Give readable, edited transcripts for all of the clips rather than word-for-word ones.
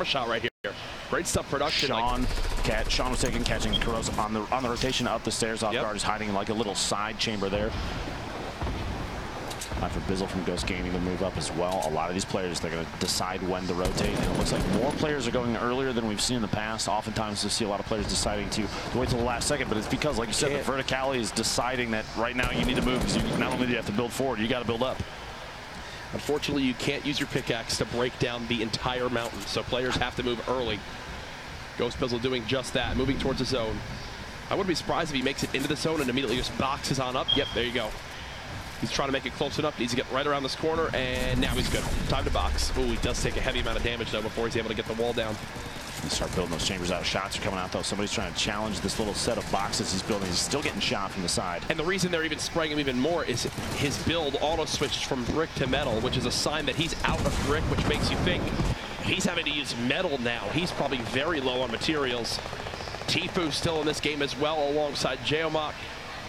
camera shot right here. Great stuff production. Sean was catching Corrosive on the rotation up the stairs off guard. Is hiding in like a little side chamber there. Time for Bizzle from Ghost Gaming to move up as well. A lot of these players, they're going to decide when to rotate. And it looks like more players are going earlier than we've seen in the past. Oftentimes, you see a lot of players deciding to wait till the last second. But it's because, like you said, the verticality is deciding that right now you need to move. Because not only do you have to build forward, you got to build up. Unfortunately, you can't use your pickaxe to break down the entire mountain. So players have to move early. Ghost Bizzle doing just that, moving towards the zone. I wouldn't be surprised if he makes it into the zone and immediately just boxes on up. Yep, there you go. He's trying to make it close enough. Needs to get right around this corner, and now he's good. Time to box. Ooh, he does take a heavy amount of damage, though, before he's able to get the wall down. Start building those chambers out. Shots are coming out, though. Somebody's trying to challenge this little set of boxes he's building. He's still getting shot from the side. And the reason they're even spraying him even more is his build auto-switched from brick to metal, which is a sign that he's out of brick, which makes you think he's having to use metal now. He's probably very low on materials. Tifu still in this game as well, alongside Geomach.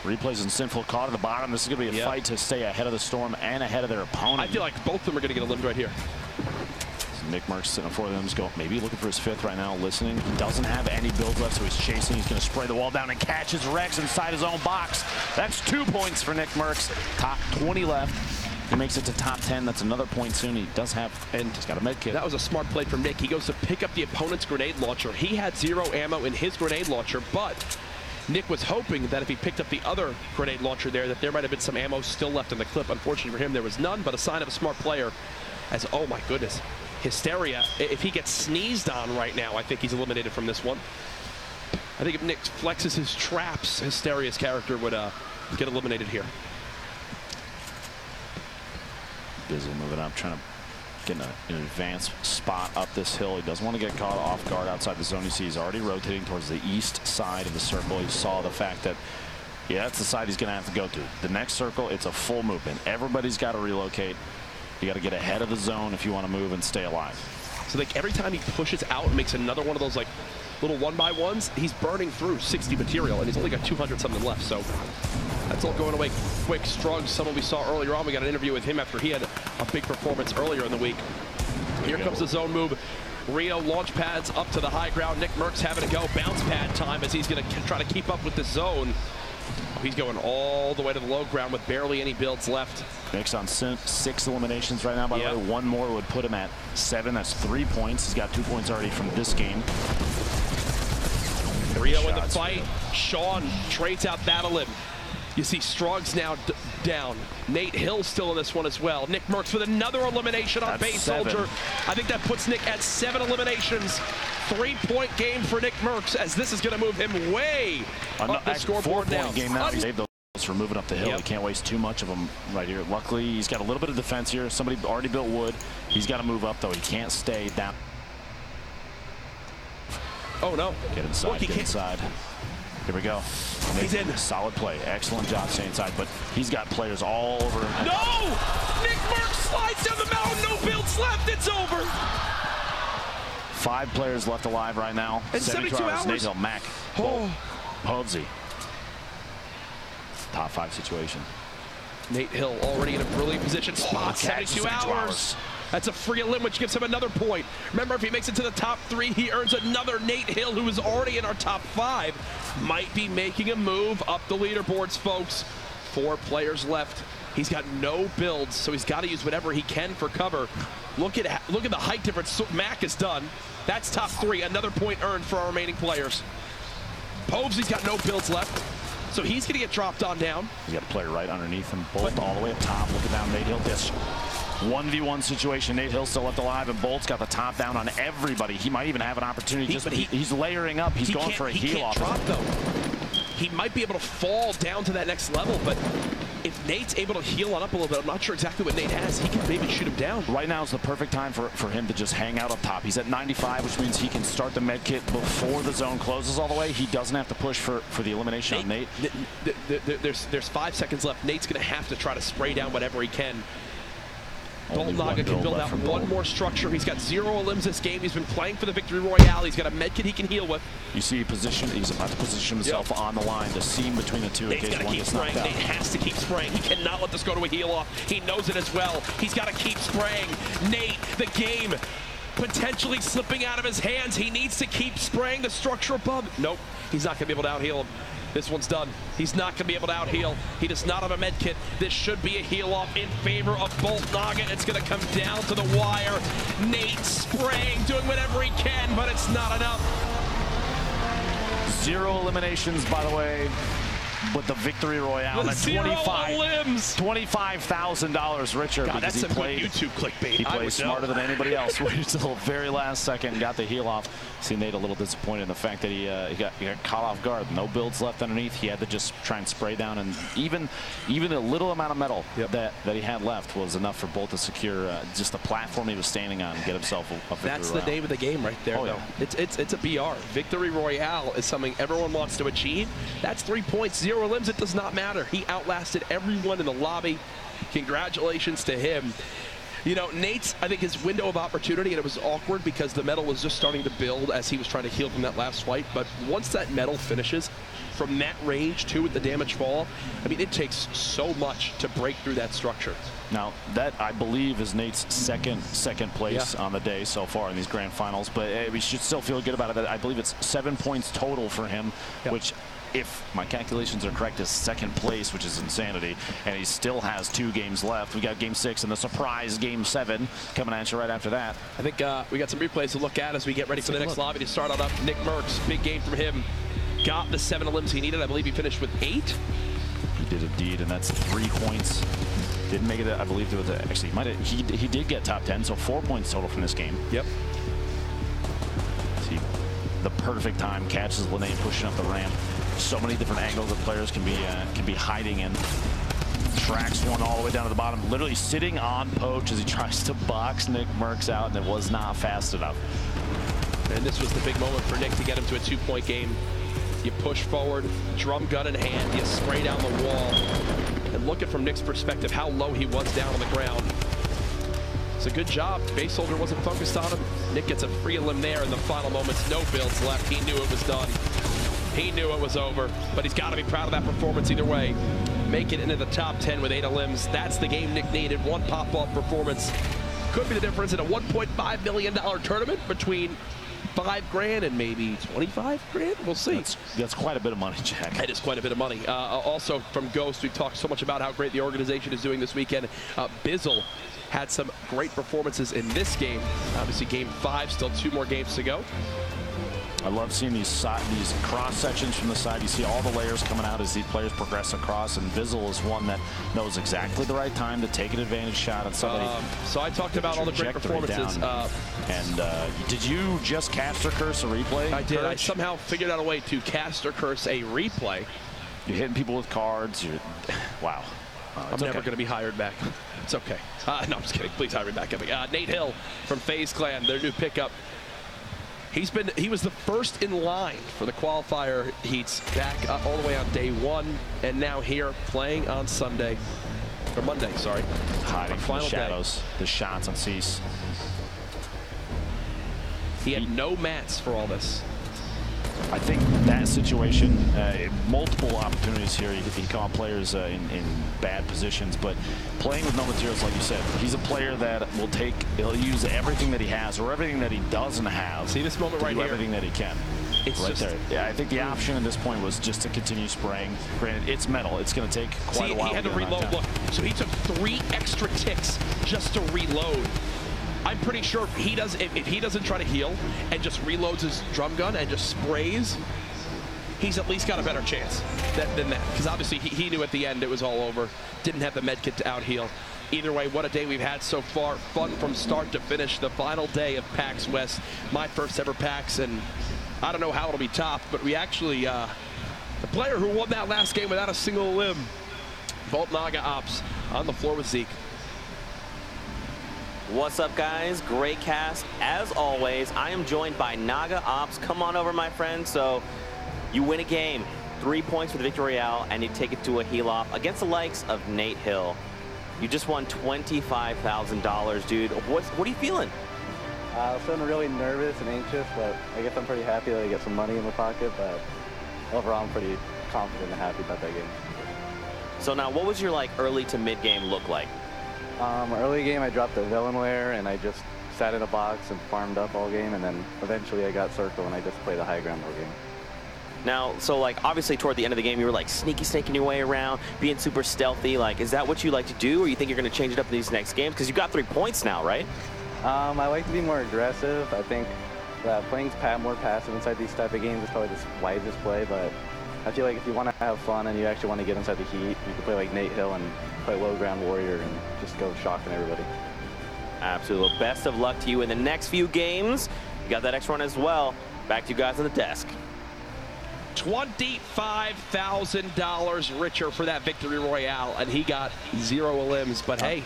Replays and Sinful caught at the bottom. This is going to be a fight to stay ahead of the Storm and ahead of their opponent. I feel like both of them are going to get eliminated right here. NickMercs sitting for them. He's going, maybe looking for his fifth right now, listening. He doesn't have any builds left, so he's chasing. He's going to spray the wall down and catch his Rex inside his own box. That's 2 points for NickMercs. Top 20 left. He makes it to top 10. That's another point soon. He does have, and he's got a med kit. That was a smart play from Nick. He goes to pick up the opponent's grenade launcher. He had 0 ammo in his grenade launcher, but Nick was hoping that if he picked up the other grenade launcher there, that there might have been some ammo still left in the clip. Unfortunately for him, there was none, but a sign of a smart player. As, oh my goodness, Hysteria, if he gets sneezed on right now, I think he's eliminated from this one. I think if Nick flexes his traps, Hysteria's character would get eliminated here. Bizzle moving up, trying to get in an advanced spot up this hill. He doesn't want to get caught off guard outside the zone. You see he's already rotating towards the east side of the circle. He saw the fact that, yeah, that's the side he's going to have to go to. The next circle, it's a full movement. Everybody's got to relocate. You got to get ahead of the zone if you want to move and stay alive. So like every time he pushes out and makes another one of those like little 1x1s, he's burning through 60 material, and he's only got 200 something left. So that's all going away quick. Strug, someone we saw earlier on. We got an interview with him after he had a big performance earlier in the week. Here comes the zone move. Rio launch pads up to the high ground. NickMercs having to go bounce pad time as he's going to try to keep up with the zone. He's going all the way to the low ground with barely any builds left. Nick's on 6 eliminations right now, by the way. One more would put him at 7. That's 3 points. He's got 2 points already from this game. Rio in the fight. Sean trades out Battlelim. You see Strug's now down. Nate Hill still in this one as well. NickMercs with another elimination on Base Soldier. I think that puts Nick at 7 eliminations. 3-point game for NickMercs, as this is going to move him way up the scoreboard now. 4-point game now. He saved those for moving up the hill. He can't waste too much of them right here. Luckily, he's got a little bit of defense here. Somebody already built wood. He's got to move up, though. He can't stay down. Oh, no. Get inside, get inside. Here we go. He's in. Solid play. Excellent job staying inside, but he's got players all over him. No! NickMercs slides down the mountain. No builds left. It's over. 5 players left alive right now. In 72 hours. Nate Hill, Mac, Povsey. Top 5 situation. Nate Hill already in a brilliant position. Spot 72 hours. That's a free elim, which gives him another point. Remember, if he makes it to the top 3, he earns another. Nate Hill, who is already in our top 5, might be making a move up the leaderboards, folks. 4 players left. He's got no builds, so he's got to use whatever he can for cover. Look at the height difference Mac is done. That's top 3. Another point earned for our remaining players. Povsey's got no builds left, so he's going to get dropped on down. He's got a player right underneath him. Bolt all the way up top. Looking down, Nate Hill. This 1v1 situation. Nate Hill still left alive, and Bolt's got the top down on everybody. He might even have an opportunity. He's layering up. He's going for a heal off. Drop, though. He might be able to fall down to that next level, but if Nate's able to heal on up a little bit, I'm not sure exactly what Nate has. He can maybe shoot him down. Right now is the perfect time for him to just hang out up top. He's at 95, which means he can start the med kit before the zone closes all the way. He doesn't have to push for the elimination on Nate. There's 5 seconds left. Nate's going to have to try to spray down whatever he can. Boltnaga can build out one more structure. He's got 0 elims this game. He's been playing for the Victory Royale. He's got a med kit he can heal with. You see he's about to position himself on the line, the seam between the two. Nate's got to keep spraying. Nate has to keep spraying. He cannot let this go to a heal off. He knows it as well. He's got to keep spraying. Nate, the game potentially slipping out of his hands. He needs to keep spraying the structure above. Nope, he's not going to be able to out-heal him. This one's done. He's not going to be able to out-heal. He does not have a med kit. This should be a heal-off in favor of Bolt Naga. It's going to come down to the wire. Nate spraying, doing whatever he can, but it's not enough. 0 eliminations, by the way, with the victory royale. $25,000 richer. God, because that's some played, good YouTube clickbait. He played smarter than anybody else. Until the very last second, got the heal off. See Nate a little disappointed in the fact that he got caught off guard. No builds left underneath. He had to just try and spray down, and even a little amount of metal that he had left was enough for Bolt to secure just the platform he was standing on and get himself a victory That's royale. the name of the game right there, though. Yeah. It's a BR. Victory Royale is something everyone wants to achieve. That's 3 points, 0 limbs. It does not matter. He outlasted everyone in the lobby. Congratulations to him. You know, Nate's, I think, his window of opportunity, and it was awkward because the metal was just starting to build as he was trying to heal from that last fight. But once that metal finishes, from that range too with the damage fall, I mean, it takes so much to break through that structure. Now, that, I believe, is Nate's second place on the day so far in these grand finals. But we should still feel good about it. I believe it's 7 points total for him, which, if my calculations are correct, is second place, which is insanity. And he still has 2 games left. We got game 6 and the surprise game 7 coming at you right after that. I think we got some replays to look at as we get ready for the next lobby to start on up. Nick Merckx, big game from him. Got the 7 limbs he needed. I believe he finished with 8. He did indeed, and that's 3 points. Didn't make it, I believe, to the, actually, he did get top 10, so 4 points total from this game. Yep. See, the perfect time catches Lene pushing up the ramp. So many different angles that players can be hiding in. Tracks one all the way down to the bottom, literally sitting on Poach as he tries to box Nick Merckx out, and it was not fast enough. And this was the big moment for Nick to get him to a 2-point game. You push forward, drum gun in hand, you spray down the wall. And look at, from Nick's perspective, how low he was down on the ground. It's a good job. Base holder wasn't focused on him. Nick gets a free elim there in the final moments. No builds left. He knew it was done. He knew it was over, but he's got to be proud of that performance either way. Make it into the top 10 with 8 limbs. That's the game Nick needed. One pop-off performance could be the difference in a $1.5 million tournament between $5 grand and maybe 25 grand. We'll see. That's quite a bit of money, Jack. It is quite a bit of money. Also from Ghost, we've talked so much about how great the organization is doing this weekend. Bizzle had some great performances in this game. Obviously, game 5, still 2 more games to go. I love seeing these cross sections from the side. You see all the layers coming out as these players progress across, and Bizzle is one that knows exactly the right time to take an advantage shot on somebody. So I talked about all the great performances. Did you just cast or curse a replay? I did. Courage? I somehow figured out a way to cast or curse a replay. You're hitting people with cards. Wow. I'm never going to be hired back. It's okay. No, I'm just kidding. Please hire me back. Nate Hill from FaZe Clan, their new pickup. He was the first in line for the qualifier heats back all the way on day 1, and now here playing on Sunday, or Monday, sorry. Hiding from the shadows, the shots on Cease. He had no mats for all this. I think that situation, multiple opportunities here. He caught players in bad positions, but playing with no materials, like you said, he's a player that he'll use everything that he has or everything that he doesn't have. See this moment right here? Everything that he can. It's right just there. Yeah, I think the option at this point was just to continue spraying. Granted, it's metal. It's going to take quite a while. He had to reload. Look, so he took 3 extra ticks just to reload. I'm pretty sure if he doesn't try to heal and just reloads his drum gun and just sprays, he's at least got a better chance than that. Because obviously he knew at the end it was all over. Didn't have the med kit to out heal. Either way, what a day we've had so far. Fun from start to finish. The final day of PAX West. My first ever PAX, and I don't know how it'll be topped, but we actually, the player who won that last game without a single limb, Bolt Naga Ops, on the floor with Zeke. What's up, guys? Great cast as always. I am joined by Naga Ops. Come on over, my friend. So you win a game, 3 points for the Victory Royale, and you take it to a heal off against the likes of Nate Hill. You just won $25,000, dude. What are you feeling? I was feeling really nervous and anxious, but I guess I'm pretty happy that I get some money in my pocket. But overall, I'm pretty confident and happy about that game. So now, what was your early to mid game look like? Early game, I dropped the villain lair, and I just sat in a box and farmed up all game, and then eventually I got circle and I just played the high ground all game. Now, so like obviously toward the end of the game, you were like snaking your way around, being super stealthy. Like, is that what you like to do, or you think you're going to change it up in these next games? Because you got 3 points now, right? I like to be more aggressive. I think that playing more passive inside these type of games is probably the wisest play, but I feel like if you want to have fun and you actually want to get inside the heat, you can play like Nate Hill and play low ground warrior and just go shocking everybody. Absolutely. Best of luck to you in the next few games. You got that next run as well. Back to you guys on the desk. $25,000 richer for that victory royale, and he got 0 elims. But hey,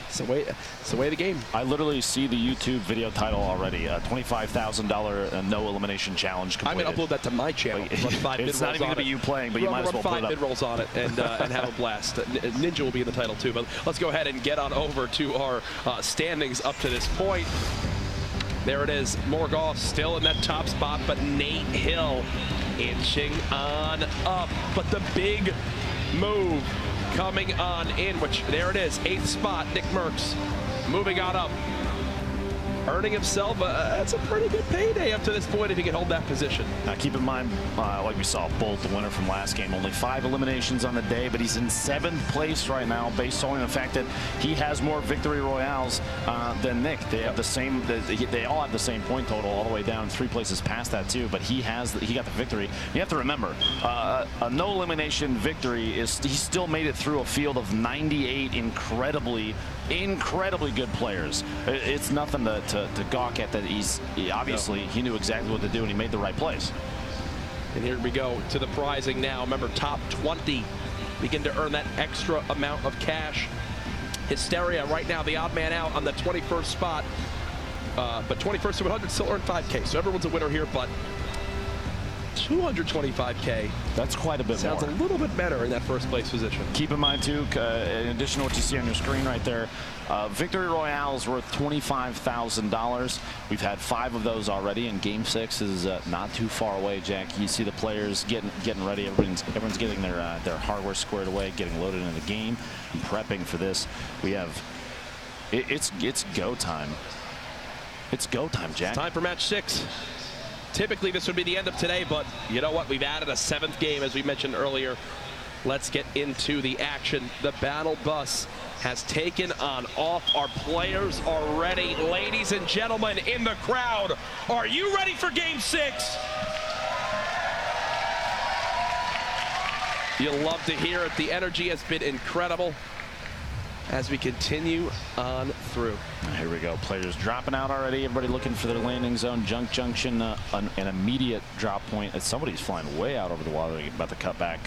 it's the way of the game. I literally see the YouTube video title already. $25,000 no elimination challenge completed. I'm gonna upload that to my channel. It's not even gonna be you playing, but you might as well put it up. 5 mid-rolls on it and have a blast. Ninja will be in the title too. But let's go ahead and get on over to our standings up to this point. There it is. Morgoth still in that top spot, but Nate Hill inching on up. But the big move coming on in, which there it is, 8th spot, Nick Merckx moving on up, earning himself that's a pretty good payday up to this point if he can hold that position. Now keep in mind, like we saw Bolt, the winner from last game, only 5 eliminations on the day, but he's in 7th place right now based solely on the fact that he has more victory royales than Nick. They have the same, they all have the same point total all the way down 3 places past that too, but he got the victory. You have to remember, a no elimination victory is, he still made it through a field of 98 incredibly good players. It's nothing to gawk at that. He knew exactly what to do and he made the right plays. And here we go to the prizing now. Remember, top 20 begin to earn that extra amount of cash. Hysteria right now the odd man out on the 21st spot, but 21st to 100 still earn 5K, so everyone's a winner here. But 225K. That's quite a bit more. Sounds a little bit better in that first place position. Keep in mind too, in addition to what you see on your screen right there, victory royale is worth $25,000. We've had 5 of those already, and game 6 is not too far away. Jack, you see the players getting ready. Everyone's getting their hardware squared away, getting loaded into the game, and prepping for this. We have it's go time. It's go time, Jack. It's time for match 6. Typically, this would be the end of today, but you know what? We've added a 7th game, as we mentioned earlier. Let's get into the action. The battle bus has taken on off. Our players are ready. Ladies and gentlemen in the crowd, are you ready for game 6? You'll love to hear it. The energy has been incredible as we continue on through. Here we go. Players dropping out already. Everybody looking for their landing zone. Junk junction, an immediate drop point. Somebody's flying way out over the water, about to cut back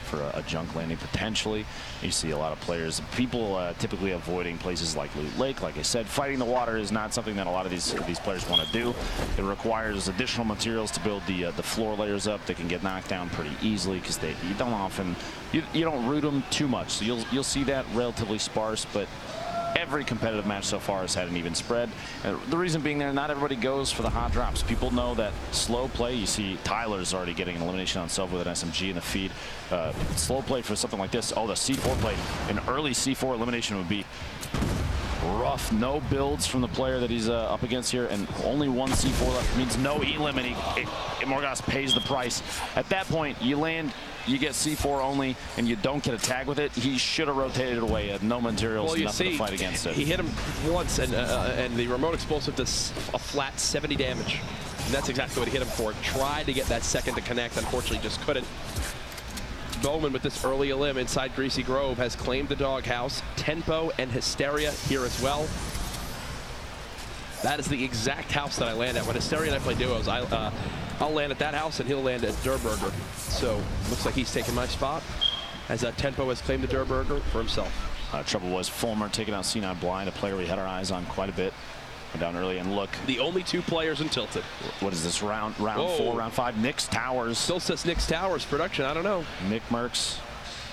for a junk landing potentially. You see a lot of players. People typically avoiding places like Loot Lake. Like I said, fighting the water is not something that a lot of these players want to do. It requires additional materials to build the floor layers up. They can get knocked down pretty easily because you don't root them too much. So you'll see that relatively sparse, but every competitive match so far has had an even spread. The reason being there, not everybody goes for the hot drops. People know that slow play. You see Tyler's already getting an elimination on himself with an SMG in the feed. Slow play for something like this. Oh, the C4 play. An early C4 elimination would be rough. No builds from the player that he's up against here, and only 1 C4 left. Means no elim, and Morgoth pays the price. At that point, you land, you get C4 only, and you don't get a tag with it. He should have rotated it away. Had no materials, nothing to fight against it. He hit him once, and the remote explosive does a flat 70 damage. And that's exactly what he hit him for. Tried to get that second to connect, unfortunately just couldn't. Bowman with this early elim inside Greasy Grove has claimed the doghouse. Tempo and Hysteria here as well. That is the exact house that I land at. When Hysteria and I play duos, I'll land at that house and he'll land at Der Burger. So looks like he's taking my spot as Tempo has claimed the Der Burger for himself. Trouble was Fulmer taking out C9 Blind, a player we had our eyes on quite a bit. Down early, and look, the only 2 players in Tilted. What is this, round 4, round 5? Nick's Towers. Still says Nick's Towers production. I don't know. Nick Merckx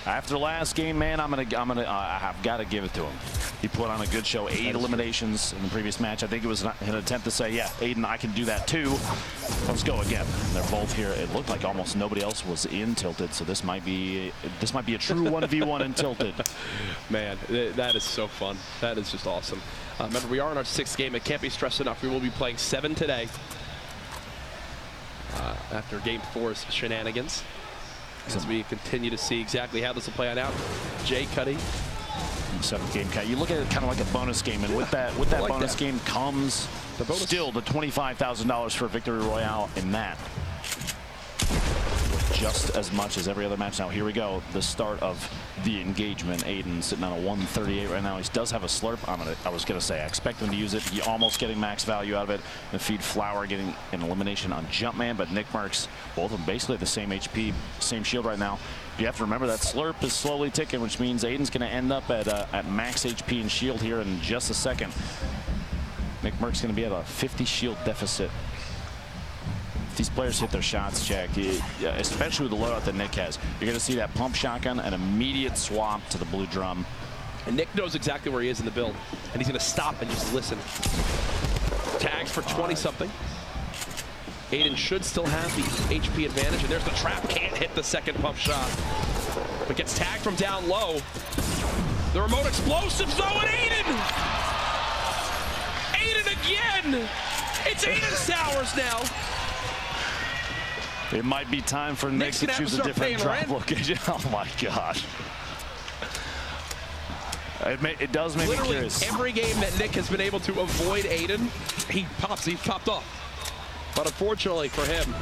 After last game, man, I've got to give it to him. He put on a good show. 8 eliminations in the previous match. I think it was an attempt to say, yeah, Aiden, I can do that too. Let's go again. And they're both here. It looked like almost nobody else was in Tilted, so this might be a true 1v1 in Tilted. Man, that is so fun. That is just awesome. Remember, we are in our 6th game. It can't be stressed enough. We will be playing 7 today. After game 4's shenanigans. As we continue to see exactly how this will play out. Jay Cuddy. 7th game, you look at it kind of like a bonus game, and with that like bonus game comes still the $25,000 for Victory Royale in that. Just as much as every other match. Now here we go, the start of the engagement. Aiden sitting on a 138 right now. He does have a slurp. I was gonna say I expect him to use it. He almost getting max value out of it. The Feed Flower getting an elimination on Jumpman, but Nick Marks, both of them basically the same HP, same shield right now. You have to remember that slurp is slowly ticking, which means Aiden's gonna end up at max HP and shield here in just a second. Nick Marks gonna be at a 50 shield deficit. If these players hit their shots, Jack, especially with the loadout that Nick has, you're going to see that pump shotgun, an immediate swap to the blue drum. And Nick knows exactly where he is in the build, and he's going to stop and just listen. Tags for 20-something. Aiden should still have the HP advantage, and there's the trap. Can't hit the second pump shot, but gets tagged from down low. The remote explosives, though, and Aiden! Aiden again! It's Aiden's towers now. It might be time for Nick to choose a different drop location. Oh my gosh. It does make me curious. Every game that Nick has been able to avoid Aiden, he popped off. But unfortunately for him,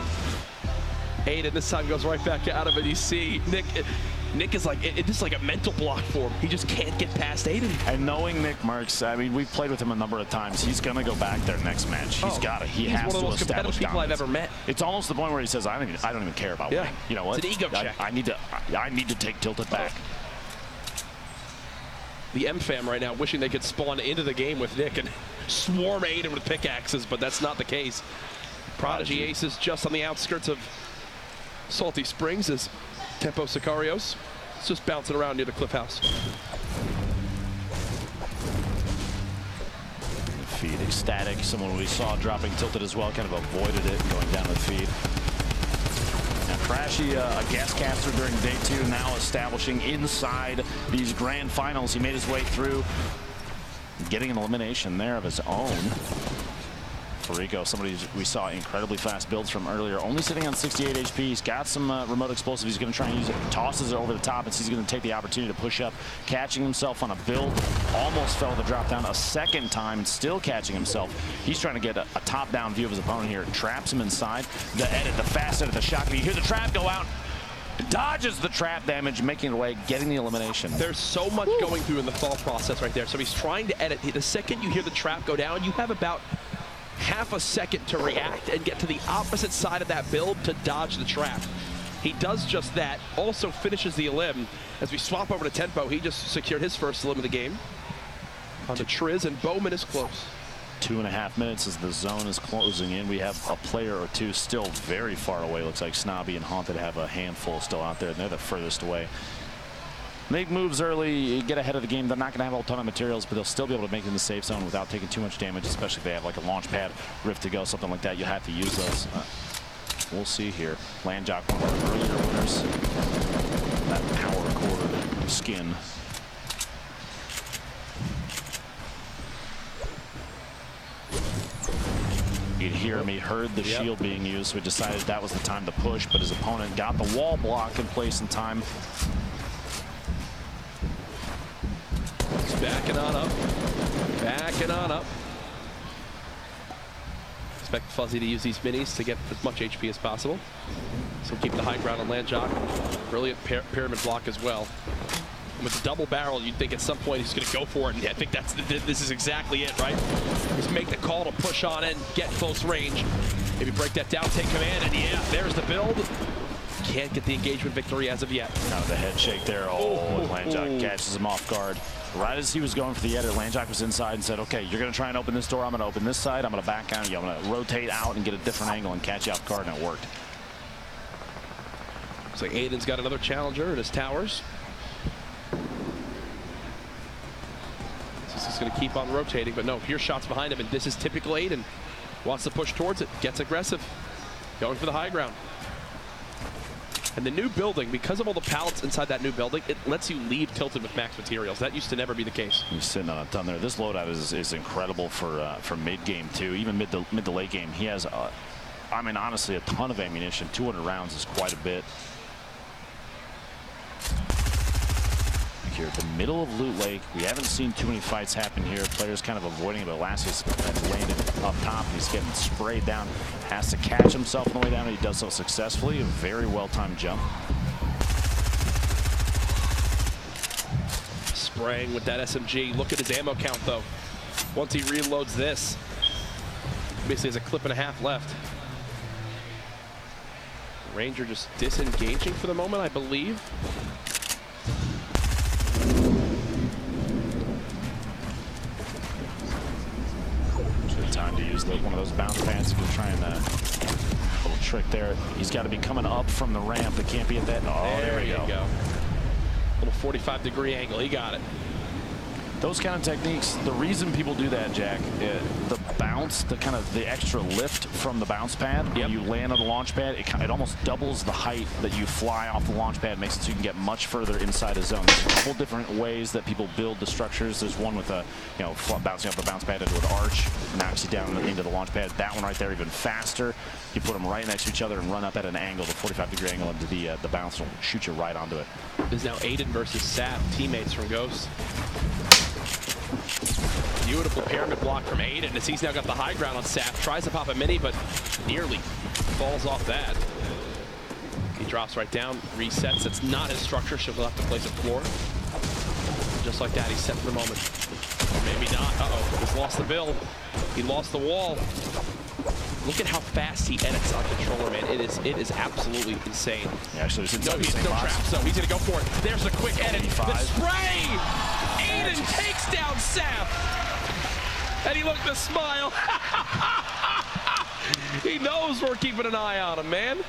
Aiden this time goes right back out of it. You see Nick is like, it's just like a mental block for him. He just can't get past Aiden. And knowing Nick Marks, I mean, we've played with him a number of times. He's going to go back there next match. He's got it. He's has one of the most competitive people I've ever met. It's almost the point where he says, I don't even care about winning. You know what? It's an ego check. I need to take Tilted back. The M-Fam right now wishing they could spawn into the game with Nick and swarm Aiden with pickaxes, but that's not the case. Prodigy Aces just on the outskirts of Salty Springs as Tempo Sicarios. It's just bouncing around near the Cliff House. Feed ecstatic. Someone we saw dropping Tilted as well, kind of avoided it going down the feed. Now Crashy, a guest caster during day 2, now establishing inside these grand finals. He made his way through, getting an elimination there of his own. Rico, somebody we saw incredibly fast builds from earlier, only sitting on 68 HP. He's got some remote explosive. He's going to try and use it. Tosses it over the top, and he's going to take the opportunity to push up, catching himself on a build. Almost fell to drop down a second time, still catching himself. He's trying to get a top-down view of his opponent here. Traps him inside. The edit, the fast edit, the shotgun. You hear the trap go out. Dodges the trap damage, making it away, getting the elimination. There's so much going through in the thought process right there. So he's trying to edit. The second you hear the trap go down, you have about half a second to react and get to the opposite side of that build to dodge the trap. He does just that, also finishes the elim. As we swap over to Tempo, he just secured his first elim of the game. On to Triz, and Bowman is close. 2.5 minutes as the zone is closing in. We have a player or two still very far away. Looks like Snobby and Haunted have a handful still out there, and they're the furthest away. Make moves early, get ahead of the game. They're not going to have a ton of materials, but they'll still be able to make it in the safe zone without taking too much damage, especially if they have like a launch pad, rift to go, something like that. You'll have to use those. We'll see here. Landjock, one of our earlier winners. That power cord skin. You'd hear him, he heard the shield being used, so he decided that was the time to push, but his opponent got the wall block in place in time. Backing on up. Backing on up. Expect Fuzzy to use these minis to get as much HP as possible. So keep the high ground on Landjock. Brilliant pyramid block as well. And with the double barrel, you'd think at some point he's going to go for it. And I think this is exactly it, right? Just make the call to push on in, get close range. Maybe break that down, take command, and yeah, there's the build. Can't get the engagement victory as of yet. Now the head shake there. Oh, Landjock catches him off guard. Right as he was going for the edit, Landjock was inside and said, okay, you're going to try and open this door. I'm going to open this side. I'm going to back out. I'm going to rotate out and get a different angle and catch you off guard, and it worked. Looks like Aiden's got another challenger in his towers. just going to keep on rotating, but no, here's shots behind him, and this is typical Aiden. Wants to push towards it, gets aggressive, going for the high ground. And the new building, because of all the pallets inside that new building, it lets you leave tilted with max materials. That used to never be the case. He's sitting on a ton there. This loadout is incredible for mid game too, even mid to late game. He has, I mean, honestly, a ton of ammunition. 200 rounds is quite a bit. Here at the middle of Loot Lake, we haven't seen too many fights happen here. Players kind of avoiding it, but Lasse's landed up top and he's getting sprayed down. Has to catch himself on the way down, and he does so successfully. A very well-timed jump. Spraying with that SMG. Look at his ammo count, though. Once he reloads this, basically has a clip and a half left. Ranger just disengaging for the moment, I believe. Time to use one of those bounce pads if you're trying a little trick there. He's got to be coming up from the ramp. It can't be at that. Oh, there we go. Little 45-degree angle. He got it. Those kind of techniques, the reason people do that, Jack, the bounce, the extra lift from the bounce pad, when you land on the launch pad, it almost doubles the height that you fly off the launch pad, makes it so you can get much further inside a zone. There's a couple different ways that people build the structures. There's one with a, bouncing off the bounce pad into an arch, knocks you down into the launch pad. That one right there, even faster. You put them right next to each other and run up at an angle, the 45-degree angle into the bounce will shoot you right onto it. This is now Aiden versus Sap, teammates from Ghost. Beautiful pyramid block from Aiden as he's now got the high ground on Sap. Tries to pop a mini, but nearly falls off that. He drops right down, resets. It's not his structure, so he'll have to place a floor. Just like that, he's set for the moment. Or maybe not. Uh-oh, he's lost the build. He lost the wall. Look at how fast he edits on controller, man. It is absolutely insane. Yeah, actually, he's still trapped, so he's gonna go for it. There's a quick edit. The spray! Aiden takes down Sap. And he looked to smile. He knows we're keeping an eye on him, man.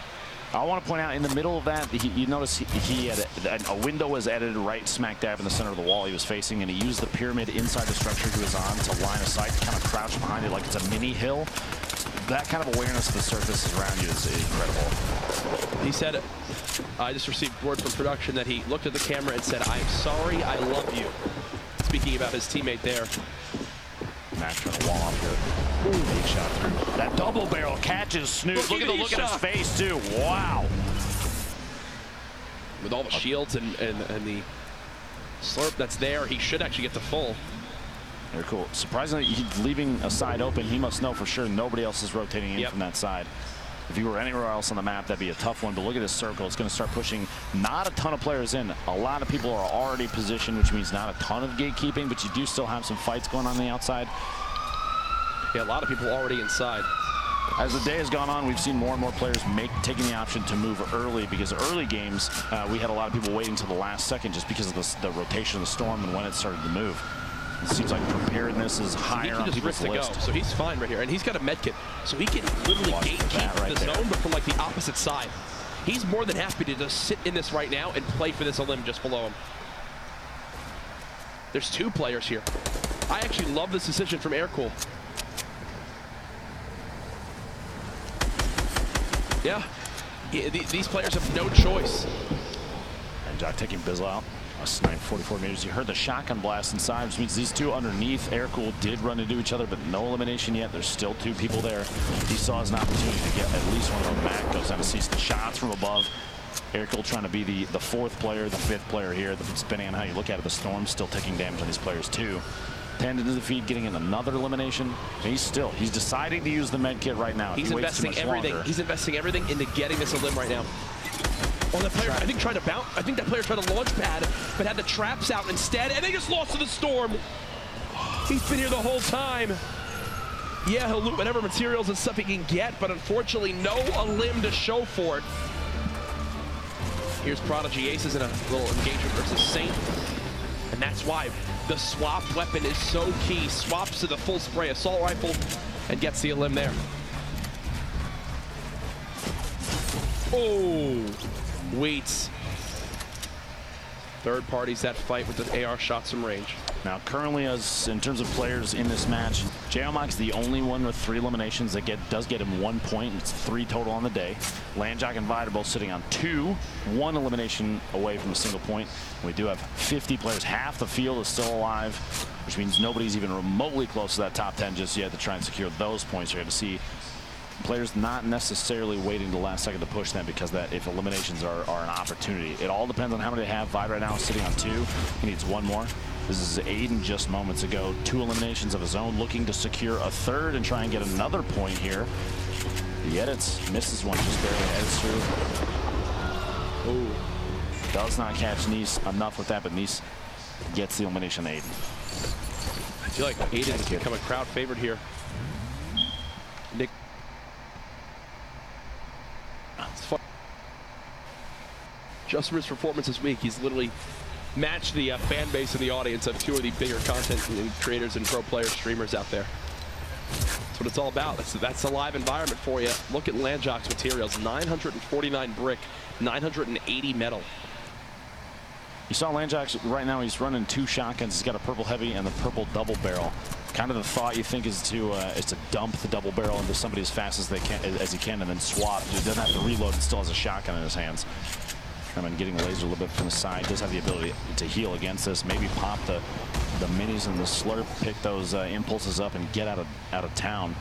I want to point out in the middle of that, you notice he had a window was edited right smack dab in the center of the wall he was facing, and he used the pyramid inside the structure he was on to line of sight, kind of crouch behind it like it's a mini hill. That kind of awareness of the surfaces around you is incredible. He said, I just received word from production that he looked at the camera and said, "I'm sorry, I love you." Speaking about his teammate there. Matt trying to wall off here. Ooh, big shot through. That double barrel catches Snoop. Look at the look at his face, too. Wow. With all the shields and the slurp that's there, he should actually get the full. Very cool. Surprisingly, he's leaving a side open. He must know for sure nobody else is rotating in from that side. If he were anywhere else on the map, that'd be a tough one. But look at this circle. It's going to start pushing not a ton of players in. A lot of people are already positioned, which means not a ton of gatekeeping, but you do still have some fights going on the outside. Yeah, a lot of people already inside. As the day has gone on, we've seen more and more players taking the option to move early, because early games, we had a lot of people waiting till the last second just because of the rotation of the storm and when it started to move. It seems like preparedness is higher on people's list. So he's fine right here, and he's got a med kit, so he can literally gatekeep the zone, but from like the opposite side. He's more than happy to just sit in this right now and play for this elim just below him. There's two players here. I actually love this decision from Aircool. Yeah, these players have no choice. And Jack taking Bizzle out. A snipe 44 meters. You heard the shotgun blast inside, which means these two underneath. Aircool did run into each other, but no elimination yet. There's still two people there. He saw his opportunity to get at least one of them back. Goes down to see the shots from above. Aircool trying to be the fourth player, the fifth player here. Depending on how you look at it, the Storm's still taking damage on these players too. 10 into the feed, getting in another elimination. He's deciding to use the med kit right now. He's investing everything. He's investing everything into getting this elim right now. Oh, that player, I think, tried to bounce. I think that player tried to launch pad, but had the traps out instead, and they just lost to the storm. He's been here the whole time. Yeah, he'll loot whatever materials and stuff he can get, but unfortunately, no elim to show for it. Here's Prodigy Aces in a little engagement versus Saint, and that's why the swapped weapon is so key. Swaps to the full spray assault rifle and gets the elim there. Oh. Waits. Third parties that fight with the AR shots from range. Now, currently, as in terms of players in this match, JMOC's the only one with 3 eliminations that does get him 1 point. It's 3 total on the day. Landjock and Vide are both sitting on 2, 1 elimination away from a single point. We do have 50 players. Half the field is still alive, which means nobody's even remotely close to that top 10 just yet to try and secure those points. You're going to see players not necessarily waiting the last second to push them, because that if eliminations are an opportunity. It all depends on how many they have. Vide right now is sitting on 2. He needs 1 more. This is Aiden just moments ago. 2 eliminations of his own, looking to secure a 3rd and try and get another point here. Yet it's misses one, just barely heads through. Ooh. Does not catch Nice enough with that, but Nice gets the elimination to Aiden. I feel like Aiden has become a crowd favorite here. Nick. It's fun. Just from his performance this week, he's literally matched the fan base and the audience of 2 of the bigger content creators and pro player streamers out there. That's what it's all about. That's a live environment for you. Look at Landjock's materials: 949 brick, 980 metal. You saw Landjock right now. He's running 2 shotguns. He's got a purple heavy and the purple double barrel. Kind of the thought you think is to dump the double barrel into somebody as fast as he can, and then swap. He doesn't have to reload and still has a shotgun in his hands. I mean, getting laser a little bit from the side. Does have the ability to heal against this. Maybe pop the minis and the slurp, pick those impulses up and get out of town.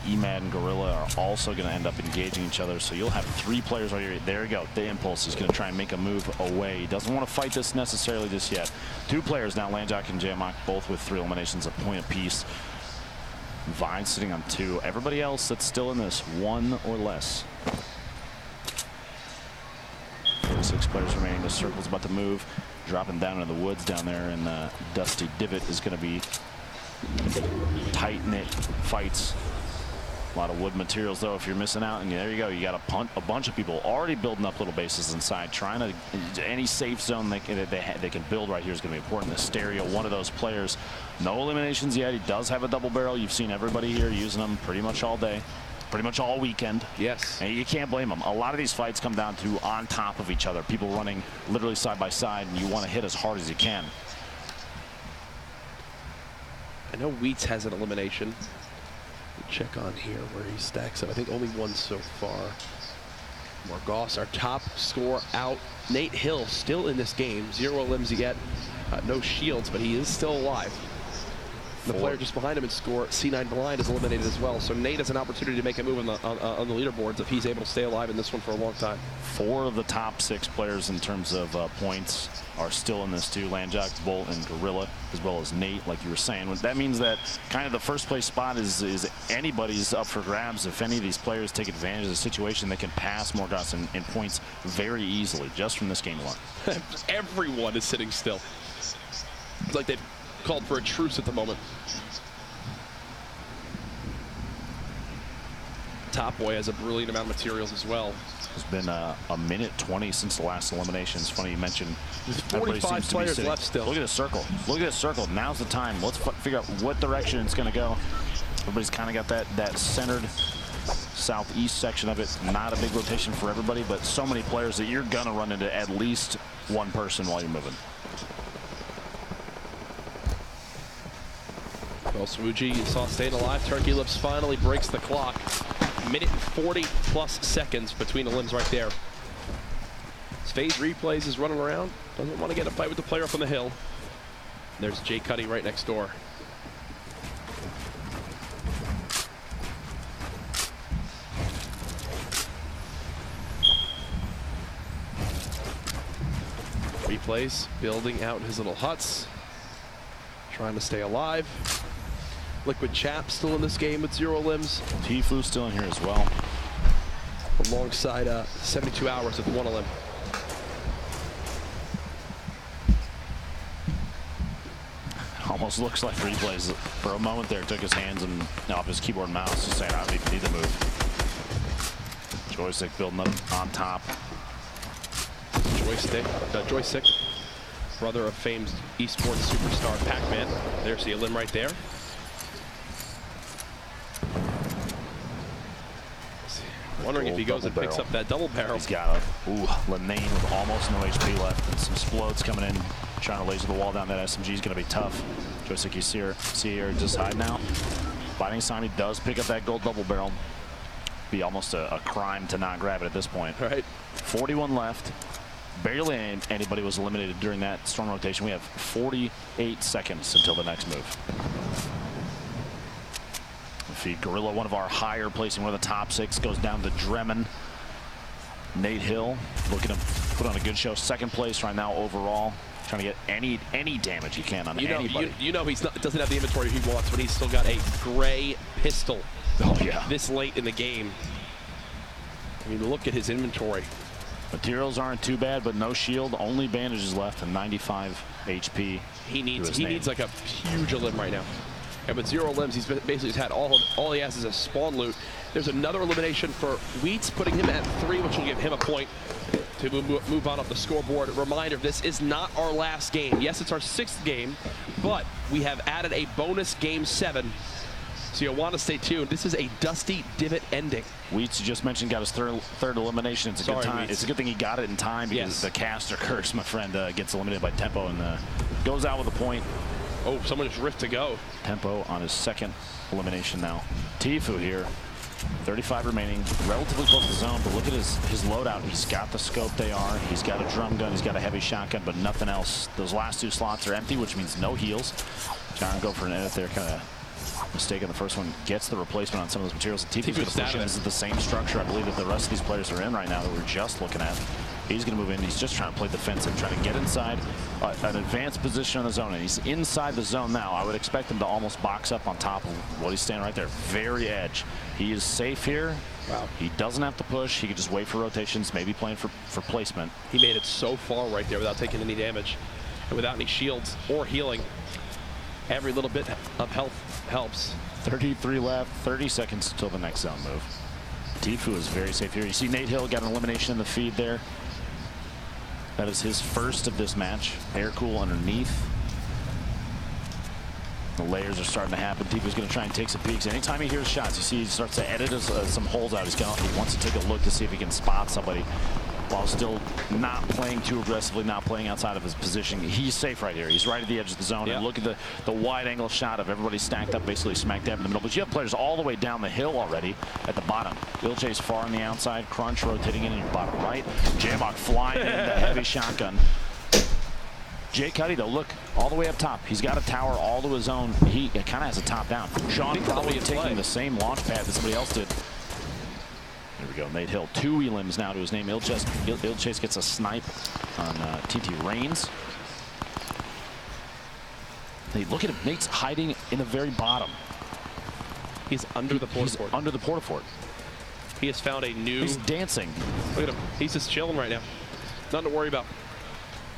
Emad and Gorilla are also going to end up engaging each other, so you'll have 3 players right here. There you go. The impulse is going to try and make a move away. He doesn't want to fight this necessarily just yet. 2 players now, Landjock and JMOC, both with 3 eliminations, a point apiece. Vine sitting on 2. Everybody else that's still in this, 1 or less. 6 players remaining. The circle's about to move. Dropping down into the woods down there, and the Dusty Divot is going to be tight-knit fights. A lot of wood materials, though, if you're missing out. And there you go. You got a bunch of people already building up little bases inside, trying to any safe zone they can build right here is going to be important. The Stereo, one of those players. No eliminations yet. He does have a double barrel. You've seen everybody here using them pretty much all day, pretty much all weekend. Yes. And you can't blame them. A lot of these fights come down to on top of each other. People running literally side by side, and you want to hit as hard as you can. I know Wheats has an elimination. Check on here where he stacks up. I think only 1 so far. Morgoss, our top scorer, out. Nate Hill still in this game. 0 limbs yet. No shields, but he is still alive. The player just behind him in score, C9 Blind, is eliminated as well. So Nate has an opportunity to make a move on the leaderboards if he's able to stay alive in this one for a long time. 4 of the top 6 players in terms of points are still in this too. Landjock, Bolt, and Gorilla, as well as Nate, like you were saying. That means that kind of the first place spot is anybody's up for grabs. If any of these players take advantage of the situation, they can pass Morgoss in points very easily just from this game alone. Everyone is sitting still. It's like they've called for a truce at the moment. Top Boy has a brilliant amount of materials as well. It's been a minute 20 since the last elimination. It's funny you mentioned. There's 45 players left still. Look at the circle. Look at the circle. Now's the time. Let's figure out what direction it's going to go. Everybody's kind of got that centered southeast section of it. Not a big rotation for everybody, but so many players that you're going to run into at least 1 person while you're moving. Well, Swooji, you saw staying alive. Turkey Lips finally breaks the clock. Minute and 40+ seconds between the limbs right there. His phase replays is running around. Doesn't want to get a fight with the player up on the hill. There's Jay Cuddy right next door. Replays, building out his little huts. Trying to stay alive. Liquid Chap still in this game with 0 limbs. Tifu still in here as well. Alongside 72 hours with 1 limb. Almost looks like Replays for a moment there took his hands and off his keyboard and mouse, just saying, I need to move. Joystick building up on top. Joystick, brother of famed esports superstar Pac-Man. There's the limb right there. Wondering if he goes and picks up that double barrel. He's got a, Lenane with almost no HP left and some explodes coming in, trying to laser the wall down. That SMG is going to be tough. Joystick, you see here just hide now. Fighting Sign, he does pick up that gold double barrel. Be almost a crime to not grab it at this point. Right. 41 left. Barely anybody was eliminated during that storm rotation. We have 48 seconds until the next move. Feed Gorilla, one of our higher placing, one of the top 6, goes down to Dremen. Nate Hill looking to put on a good show. Second place right now overall. Trying to get any damage he can on anybody. You know he doesn't have the inventory he wants, but he's still got a gray pistol. Oh yeah. This late in the game. I mean, look at his inventory. Materials aren't too bad, but no shield, only bandages left, and 95 HP. He needs like a huge limb right now. And with 0 limbs, he's basically had all he has is a spawn loot. There's another elimination for Wheats, putting him at 3, which will give him a point to move on up the scoreboard. Reminder, this is not our last game. Yes, it's our 6th game, but we have added a bonus game 7. So you'll want to stay tuned. This is a Dusty Divot ending. Wheats, you just mentioned, got his third elimination. It's a good time. Wheats. It's a good thing he got it in time, because the caster curse, my friend, gets eliminated by Tempo and goes out with a point. Oh, someone just ripped to go. Tempo on his 2nd elimination now. Tfue here, 35 remaining, relatively close to the zone, but look at his loadout. He's got the scope AR, he's got a drum gun, he's got a heavy shotgun, but nothing else. Those last 2 slots are empty, which means no heals. Trying to go for an edit there, kind of mistake on the first one. Gets the replacement on some of those materials. Tfue's going to push in. This is the same structure, I believe, that the rest of these players are in right now that we're just looking at. He's going to move in. He's just trying to play defensive, trying to get inside an advanced position in the zone. And he's inside the zone now. I would expect him to almost box up on top of what he's standing right there. Very edge. He is safe here. Wow. He doesn't have to push. He could just wait for rotations, maybe playing for placement. He made it so far right there without taking any damage and without any shields or healing. Every little bit of health helps. 33 left, 30 seconds until the next zone move. Tfue is very safe here. You see Nate Hill got an elimination in the feed there. That is his first of this match. Air cool underneath. The layers are starting to happen. Tfue's going to try and take some peeks. Anytime he hears shots, you see he starts to edit some holes out. He wants to take a look to see if he can spot somebody while still not playing too aggressively, not playing outside of his position. He's safe right here. He's right at the edge of the zone. And look at the wide angle shot of everybody stacked up, basically smack dab in the middle. But you have players all the way down the hill already at the bottom. Ilchase far on the outside, Crunch rotating in your bottom right. Jamok flying in the heavy shotgun. Jay Cuddy, though, look, all the way up top. He's got a tower all to his own. He kind of has a top down. Sean probably taking the same launch pad that somebody else did. There we go. Nate Hill, 2 elims now to his name. Ilchase gets a snipe on TT Reigns. Hey, look at him. Nate's hiding in the very bottom. He's under the porta fort. Under the porta fort. He has found a new... He's dancing. Look at him. He's just chilling right now. Nothing to worry about.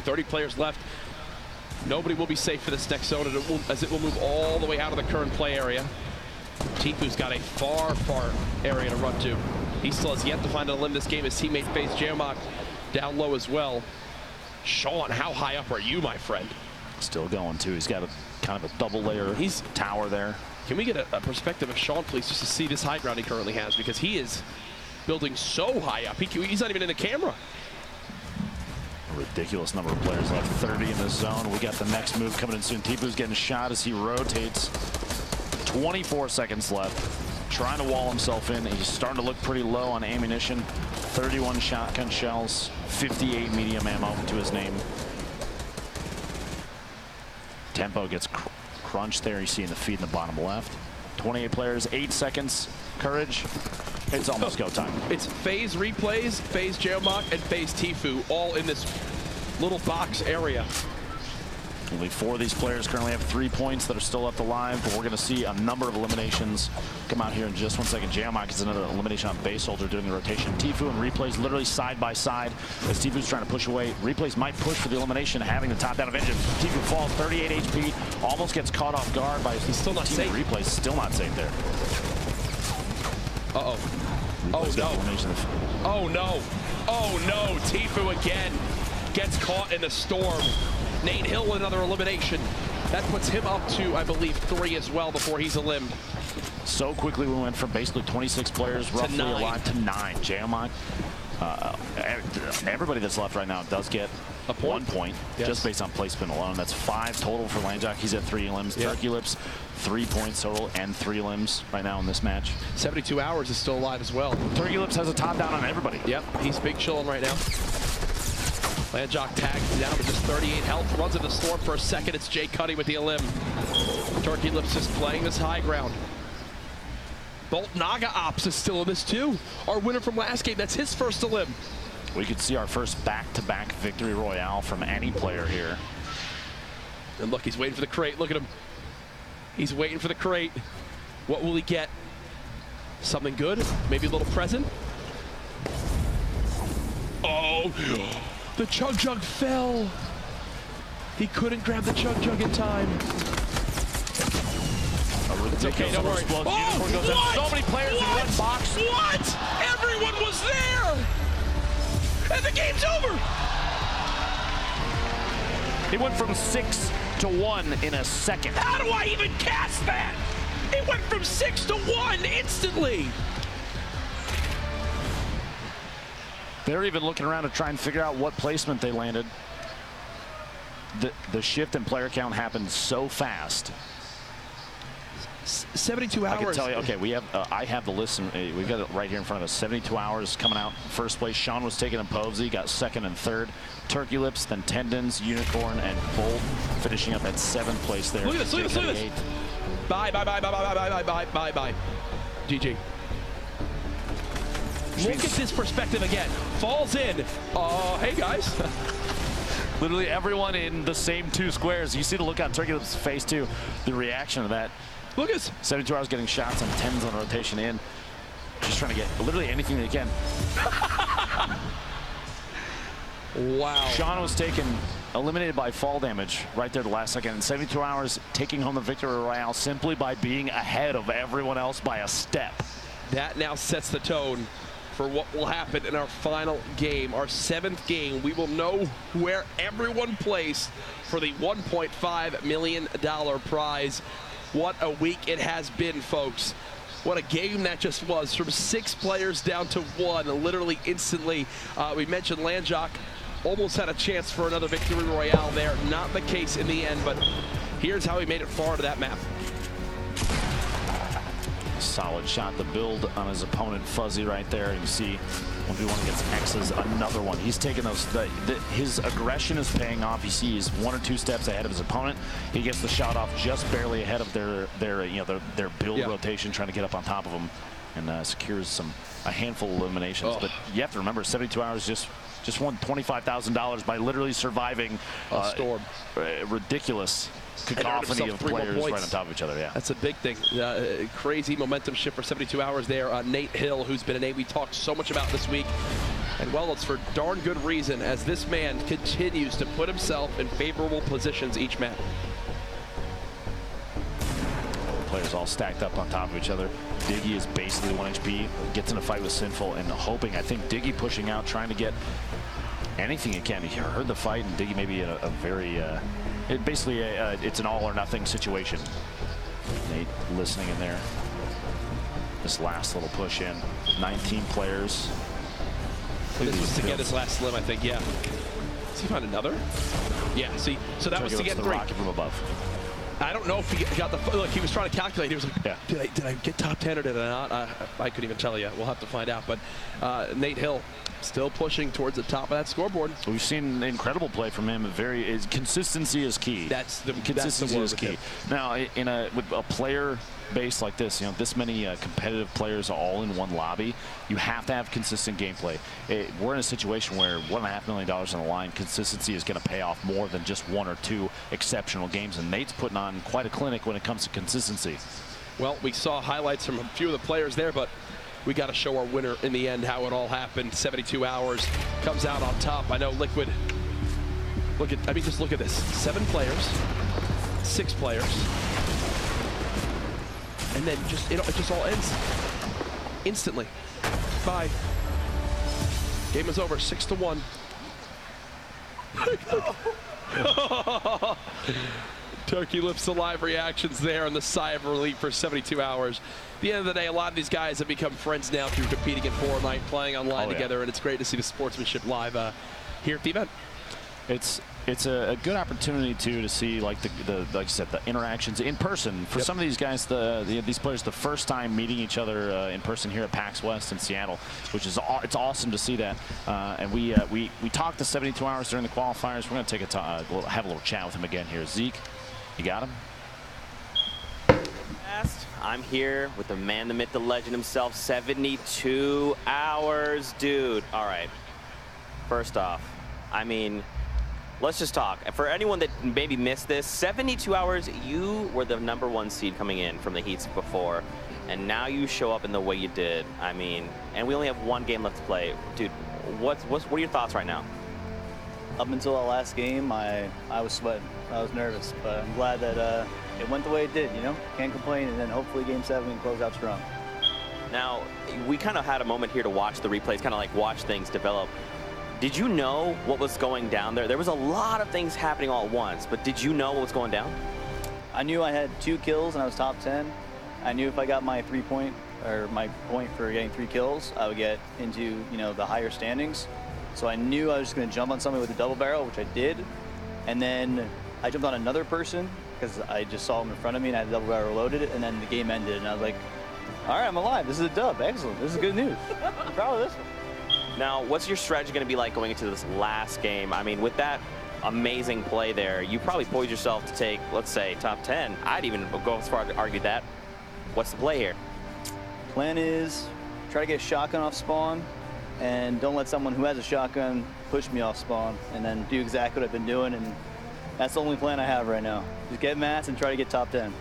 30 players left. Nobody will be safe for this next zone, as it will move all the way out of the current play area. Tfue's got a far area to run to. He still has yet to find a limb this game. His teammate face Jamok down low as well. Sean, how high up are you, my friend? Still going, too. He's got a kind of a double layer tower there. Can we get a perspective of Sean, please, just to see this high ground he currently has? Because he is building so high up. He's not even in the camera. A ridiculous number of players left. 30 in this zone. We got the next move coming in soon. Tfue's getting shot as he rotates. 24 seconds left. Trying to wall himself in. He's starting to look pretty low on ammunition. 31 shotgun shells, 58 medium ammo to his name. Tempo gets crunched there. You see in the feed in the bottom left. 28 players, 8 seconds. Courage. It's almost go time. It's phase replays, phase Jamok, and phase Tfue, all in this little box area. Only 4 of these players currently have 3 points that are still left alive, but we're going to see a number of eliminations come out here in just 1 second. Jamok is another elimination on base holder during the rotation. Tfue and Replays literally side by side as Tfue's trying to push away. Replays might push for the elimination, having the top down advantage. Tfue falls 38 HP, almost gets caught off guard by he's still not safe. Replays still not safe there. Uh-oh. Oh, no. Oh, no. Oh, no. Tfue again gets caught in the storm. Nate Hill with another elimination. That puts him up to, I believe, 3 as well before he's eliminated. So quickly we went from basically 26 players roughly alive to 9. Jamon, everybody that's left right now does get a point. 1 point, yes, just based on placement alone. That's 5 total for Landjock. He's at 3 limbs. Yep. Turkey Lips, 3 points total and 3 limbs right now in this match. 72 Hours is still alive as well. Turkey Lips has a top down on everybody. Yep, he's big chilling right now. Landjock tagged down with just 38 health, runs into Storm for a second. It's Jay Cuddy with the elim. Turkey Lips is playing this high ground. Bolt Naga Ops is still in this too. Our winner from last game, that's his first elim. We could see our first back-to-back victory royale from any player here. And look, he's waiting for the crate. Look at him. He's waiting for the crate. What will he get? Something good? Maybe a little present? Oh, the Chug Jug fell. He couldn't grab the Chug Jug in time. It's okay, don't worry. Oh, what? So many players in one box. What? Everyone was there. And the game's over. He went from 6 to 1 in a second. How do I even cast that? It went from 6 to 1 instantly. They're even looking around to try and figure out what placement they landed. The shift in player count happened so fast. 72 hours. I can tell you, okay, we have, I have the list, and we've got it right here in front of us. 72 Hours coming out first place. Sean was taken in Povesy, got second and third. Turkey Lips, then Tendons, Unicorn, and Bolt finishing up at 7th place there. Look at this, look at this, look at this. Bye, bye, bye, bye, bye, bye, bye, bye, bye, bye. GG. Look at this perspective again. Falls in. Hey, guys. Literally everyone in the same 2 squares. You see the look on Turkey Lips' face, too. The reaction of that. Look at this. 72 Hours getting shots and 10s on rotation in. Just trying to get literally anything they can. Wow. Sean was eliminated by fall damage right there the last second. And 72 Hours taking home the victory royale simply by being ahead of everyone else by a step. That now sets the tone for what will happen in our final game, our 7th game. We will know where everyone placed for the $1.5 million prize. What a week it has been, folks. What a game that just was, from 6 players down to 1, literally instantly. We mentioned Landjock almost had a chance for another victory royale there. Not the case in the end, but here's how he made it far to that map. Solid shot, the build on his opponent, Fuzzy right there. You see 1v1 against X's, another one. He's taking those, his aggression is paying off. You see he's 1 or 2 steps ahead of his opponent. He gets the shot off just barely ahead of their build rotation, trying to get up on top of him, and secures a handful of eliminations. But you have to remember, 72 Hours just won $25,000 by literally surviving a storm. Ridiculous cacophony of players right on top of each other. Yeah, that's a big thing. Crazy momentum shift for 72 Hours there. Nate Hill, who's been a name we talked so much about this week, and well, it's for darn good reason, as this man continues to put himself in favorable positions each map. Players all stacked up on top of each other. Diggy is basically 1 HP, gets in a fight with Sinful, and hoping, I think Diggy pushing out, trying to get anything he can. He heard the fight, and Diggy maybe a very it's an all or nothing situation. Nate listening in there. This last little push in. 19 players. This was to get his last slim, I think. Yeah. Does he find another? Yeah. See, so that was to get 3. Rocket from above. I don't know if he got the look. He was trying to calculate. He was like, yeah. Did I get top 10 or did I not? I couldn't even tell you. We'll have to find out. But Nate Hill still pushing towards the top of that scoreboard. We've seen incredible play from him. Consistency is key. Consistency is key. Now, with a player base like this, this many competitive players all in one lobby, you have to have consistent gameplay. We're in a situation where $1.5 million on the line. Consistency is going to pay off more than just 1 or 2 exceptional games, and Nate's putting on quite a clinic when it comes to consistency. Well, we saw highlights from a few of the players there, but we got to show our winner in the end how it all happened. 72 Hours comes out on top. I know Liquid. Just look at this. 7 players, 6 players. And then it just all ends instantly. Bye. Game is over, 6-1. Turkey lips alive reactions there and the sigh of relief for 72 hours. At the end of the day, a lot of these guys have become friends now through competing in FORTNITE, playing online together, and it's great to see the sportsmanship live here at the event. It's a good opportunity too to see like like you said, the interactions in person for some of these guys. These players the first time meeting each other in person here at PAX West in Seattle, which is it's awesome to see that. And we talked to 72 hours during the qualifiers. We're going to take have a little chat with him again here. Zeke, you got him? I'm here with the man, the myth, the legend himself. 72 hours, dude. All right. First off, I mean, let's just talk. For anyone that maybe missed this, 72 hours, you were the #1 seed coming in from the heats before, and now you show up in the way you did. I mean, and we only have one game left to play. Dude, what are your thoughts right now? Up until our last game, I was sweating. I was nervous, but I'm glad that it went the way it did, you know? Can't complain, and then hopefully Game 7 we can close out strong. Now, we kind of had a moment here to watch the replays, kind of like watch things develop. Did you know what was going down there? There was a lot of things happening all at once, but did you know what was going down? I knew I had 2 kills and I was top 10. I knew if I got my point for getting 3 kills, I would get into, you know, the higher standings. So I knew I was just going to jump on somebody with a double barrel, which I did. And then I jumped on another person because I just saw him in front of me and I had a double barrel loaded, and then the game ended. And I was like, all right, I'm alive. This is a dub. Excellent. This is good news. I'm proud of this one. Now, what's your strategy going to be like going into this last game? I mean, with that amazing play there, you probably poised yourself to take, let's say, top 10. I'd even go as far as to argue that. What's the play here? Plan is try to get a shotgun off spawn, and don't let someone who has a shotgun push me off spawn, and then do exactly what I've been doing, and that's the only plan I have right now. Just get mats and try to get top 10.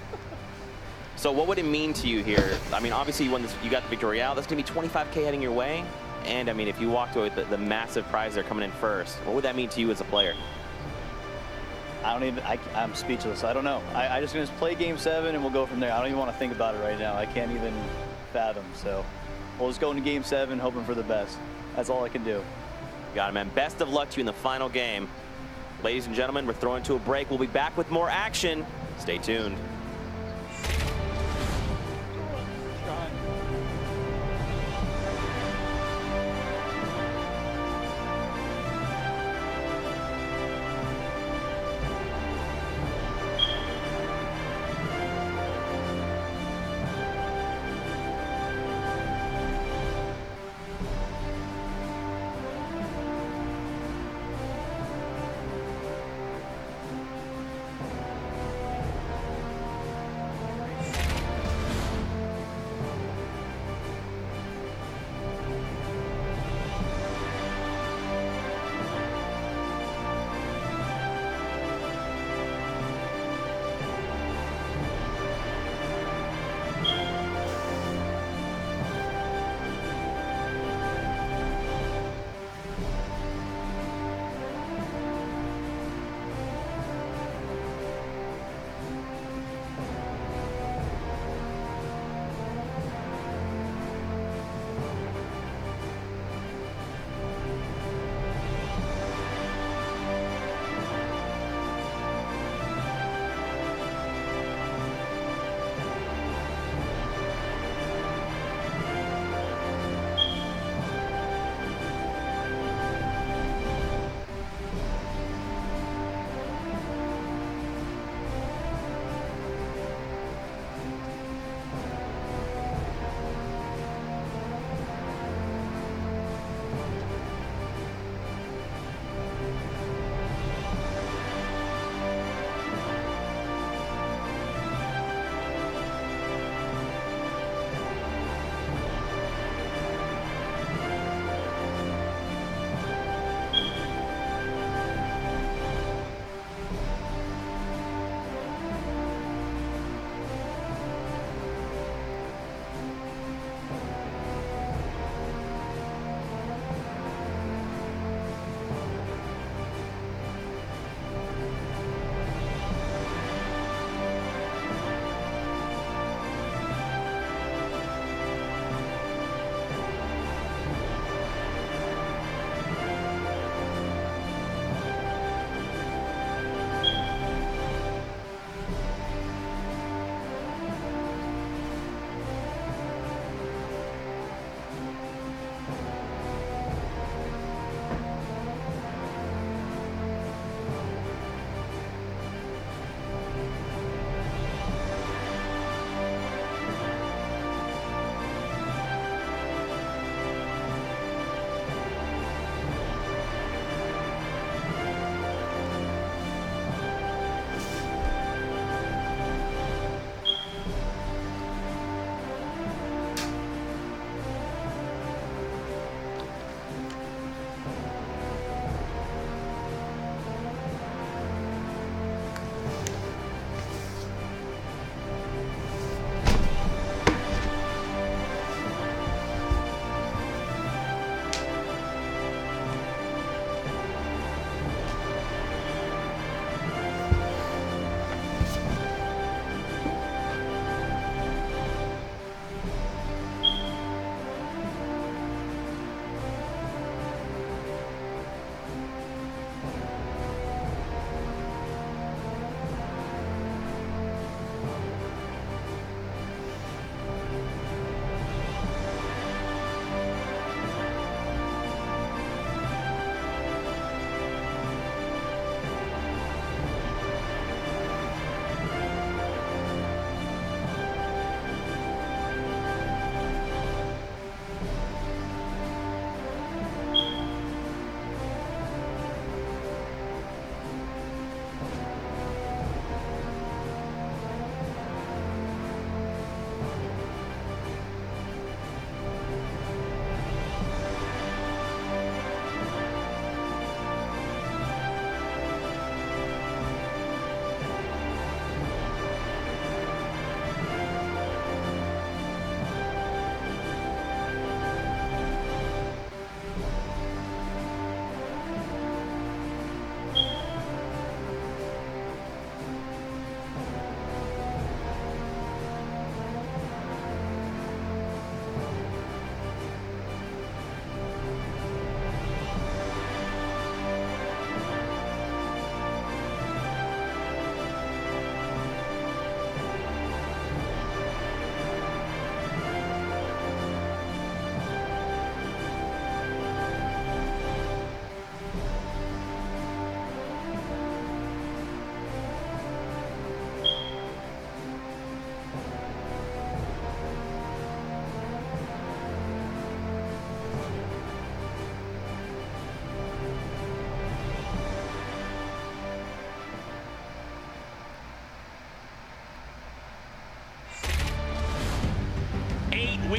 So what would it mean to you here? I mean, obviously you won this, you got the victory out. That's going to be 25K heading your way. And I mean, if you walked away with the massive prize they're coming in first, what would that mean to you as a player? I'm speechless. I don't know. I just going to play Game 7 and we'll go from there. I don't even want to think about it right now. I can't even fathom. So we'll just go into Game 7 hoping for the best. That's all I can do. Got it, man. Best of luck to you in the final game. Ladies and gentlemen, we're throwing to a break. We'll be back with more action. Stay tuned.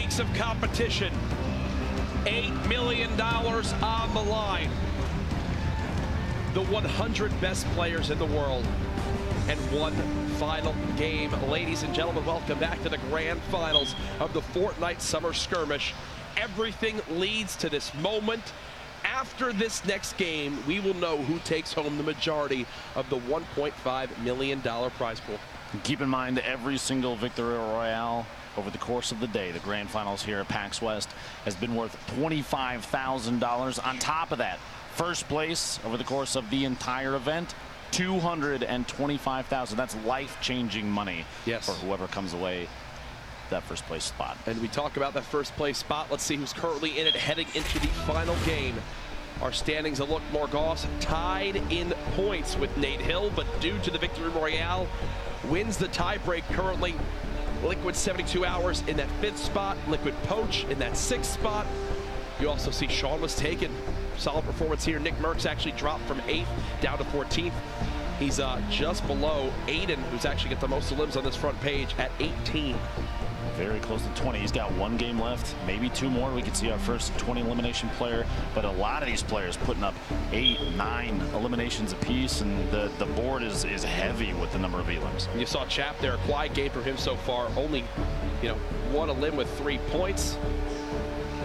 weeks of competition. $8 million on the line. The 100 best players in the world. And one final game. Ladies and gentlemen, welcome back to the grand finals of the Fortnite Summer Skirmish. Everything leads to this moment. After this next game, we will know who takes home the majority of the $1.5 million prize pool. Keep in mind, every single Victory Royale over the course of the day, the grand finals here at PAX West, has been worth $25,000. On top of that, first place over the course of the entire event, $225,000. That's life-changing money for whoever comes away that first place spot. And we talk about that first place spot. Let's see who's currently in it heading into the final game. Our standings look more Goss tied in points with Nate Hill, but due to the Victory Royale, wins the tiebreak currently. Liquid 72 Hours in that 5th spot, Liquid Poach in that 6th spot. You also see Sean was taken. Solid performance here. Nick Merckx actually dropped from 8th down to 14th. He's just below Aiden, who's actually got the most limbs on this front page at 18. Very close to 20. He's got 1 game left, maybe 2 more. We could see our first 20 elimination player, but a lot of these players putting up 8, 9 eliminations apiece, and the board is heavy with the number of elims. You saw Chap there, a quiet game for him so far. Only, 1 elim with 3 points.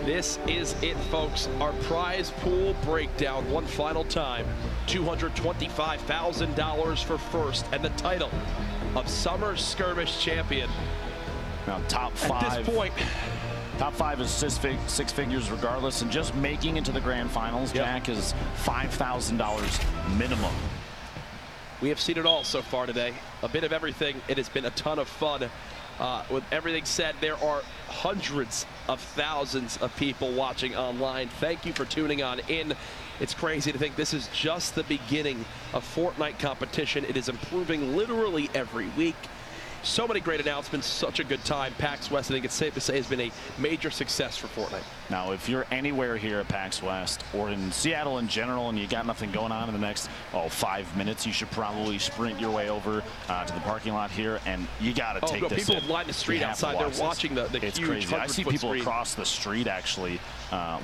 This is it, folks. Our prize pool breakdown one final time. $225,000 for first and the title of Summer Skirmish Champion. Now, top 5. At this point, top 5 is 6 figures regardless, and just making it to the grand finals, Jack, is $5,000 minimum. We have seen it all so far today. A bit of everything. It has been a ton of fun. With everything said, there are hundreds of thousands of people watching online. Thank you for tuning on in. It's crazy to think this is just the beginning of Fortnite competition. It is improving literally every week. So many great announcements, such a good time. PAX West, I think it's safe to say, has been a major success for Fortnite. Now, if you're anywhere here at PAX West or in Seattle in general and you got nothing going on in the next 5 minutes, you should probably sprint your way over to the parking lot here, and you got to take this. People have lined the street outside. They're watching the it's huge crazy. I see people screen across the street actually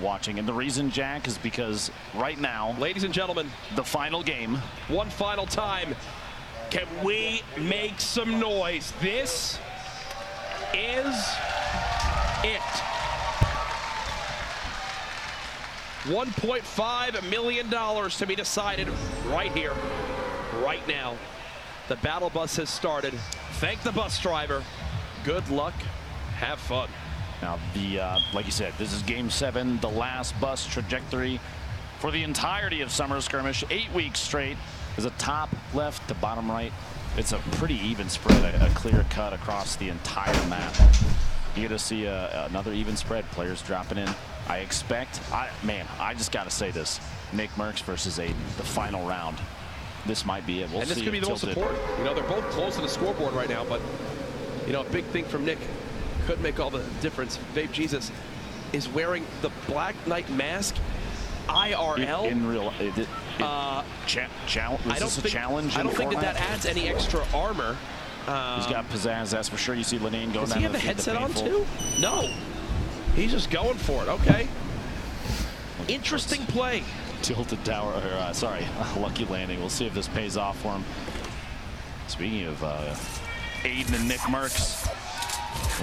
watching, and the reason, Jack, is because right now, ladies and gentlemen, the final game. One final time. Can we make some noise? This is it. $1.5 million to be decided right here, right now. The battle bus has started. Thank the bus driver. Good luck. Have fun. Now, like you said, this is Game 7, the last bus trajectory for the entirety of Summer Skirmish. 8 weeks straight. Is a top left to bottom right. It's a pretty even spread, a clear cut across the entire map. You're going to see another even spread, players dropping in. I expect, I just got to say this, Nick Merckx versus Aiden, the final round. This might be it. We'll see. And this could be the most important. They're both close to the scoreboard right now, but, a big thing from Nick could make all the difference. Vape Jesus is wearing the Black Knight mask. IRL. In real, challenge. I don't think that adds any extra armor. He's got pizzazz, that's for sure. You see Lenine going down. Does he have a headset on too? No. He's just going for it. Okay. Interesting play. Tilted tower, or lucky landing. We'll see if this pays off for him. Speaking of Aiden and Nick Merckx,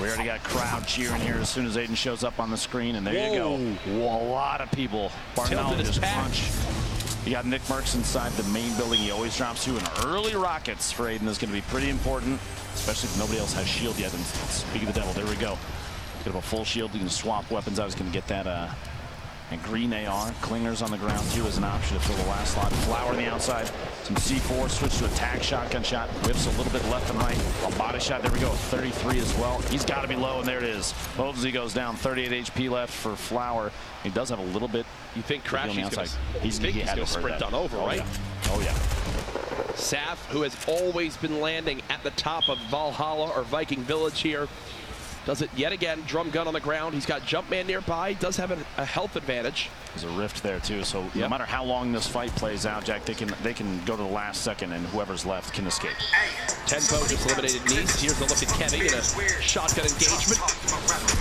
we already got a crowd cheering here as soon as Aiden shows up on the screen, and there you go. Whoa, a lot of people. Barnell just punch. You got Nick Merckx inside the main building. He always drops you, and early rockets for Aiden is going to be pretty important, especially if nobody else has shield yet. And speaking of the devil, there we go. Get him a full shield. You can swap weapons out. He's going to get that and green AR. Clingers on the ground too as an option to fill the last slot. Flower on the outside. Some C4. Switch to attack. Shotgun shot. Whips a little bit left and right. A body shot. There we go. 33 as well. He's got to be low, and there it is. Bovesy goes down. 38 HP left for Flower. He does have a little bit. You think Crash is going to sprint on over, right? Oh, yeah. Saf, who has always been landing at the top of Valhalla or Viking Village here. Does it yet again. Drum gun on the ground. He's got Jumpman nearby. Does have a health advantage. There's a rift there too, so no matter how long this fight plays out, Jack, they can go to the last second, and whoever's left can escape. Tempo just eliminated Nice. Here's a look at Kenny in a shotgun engagement.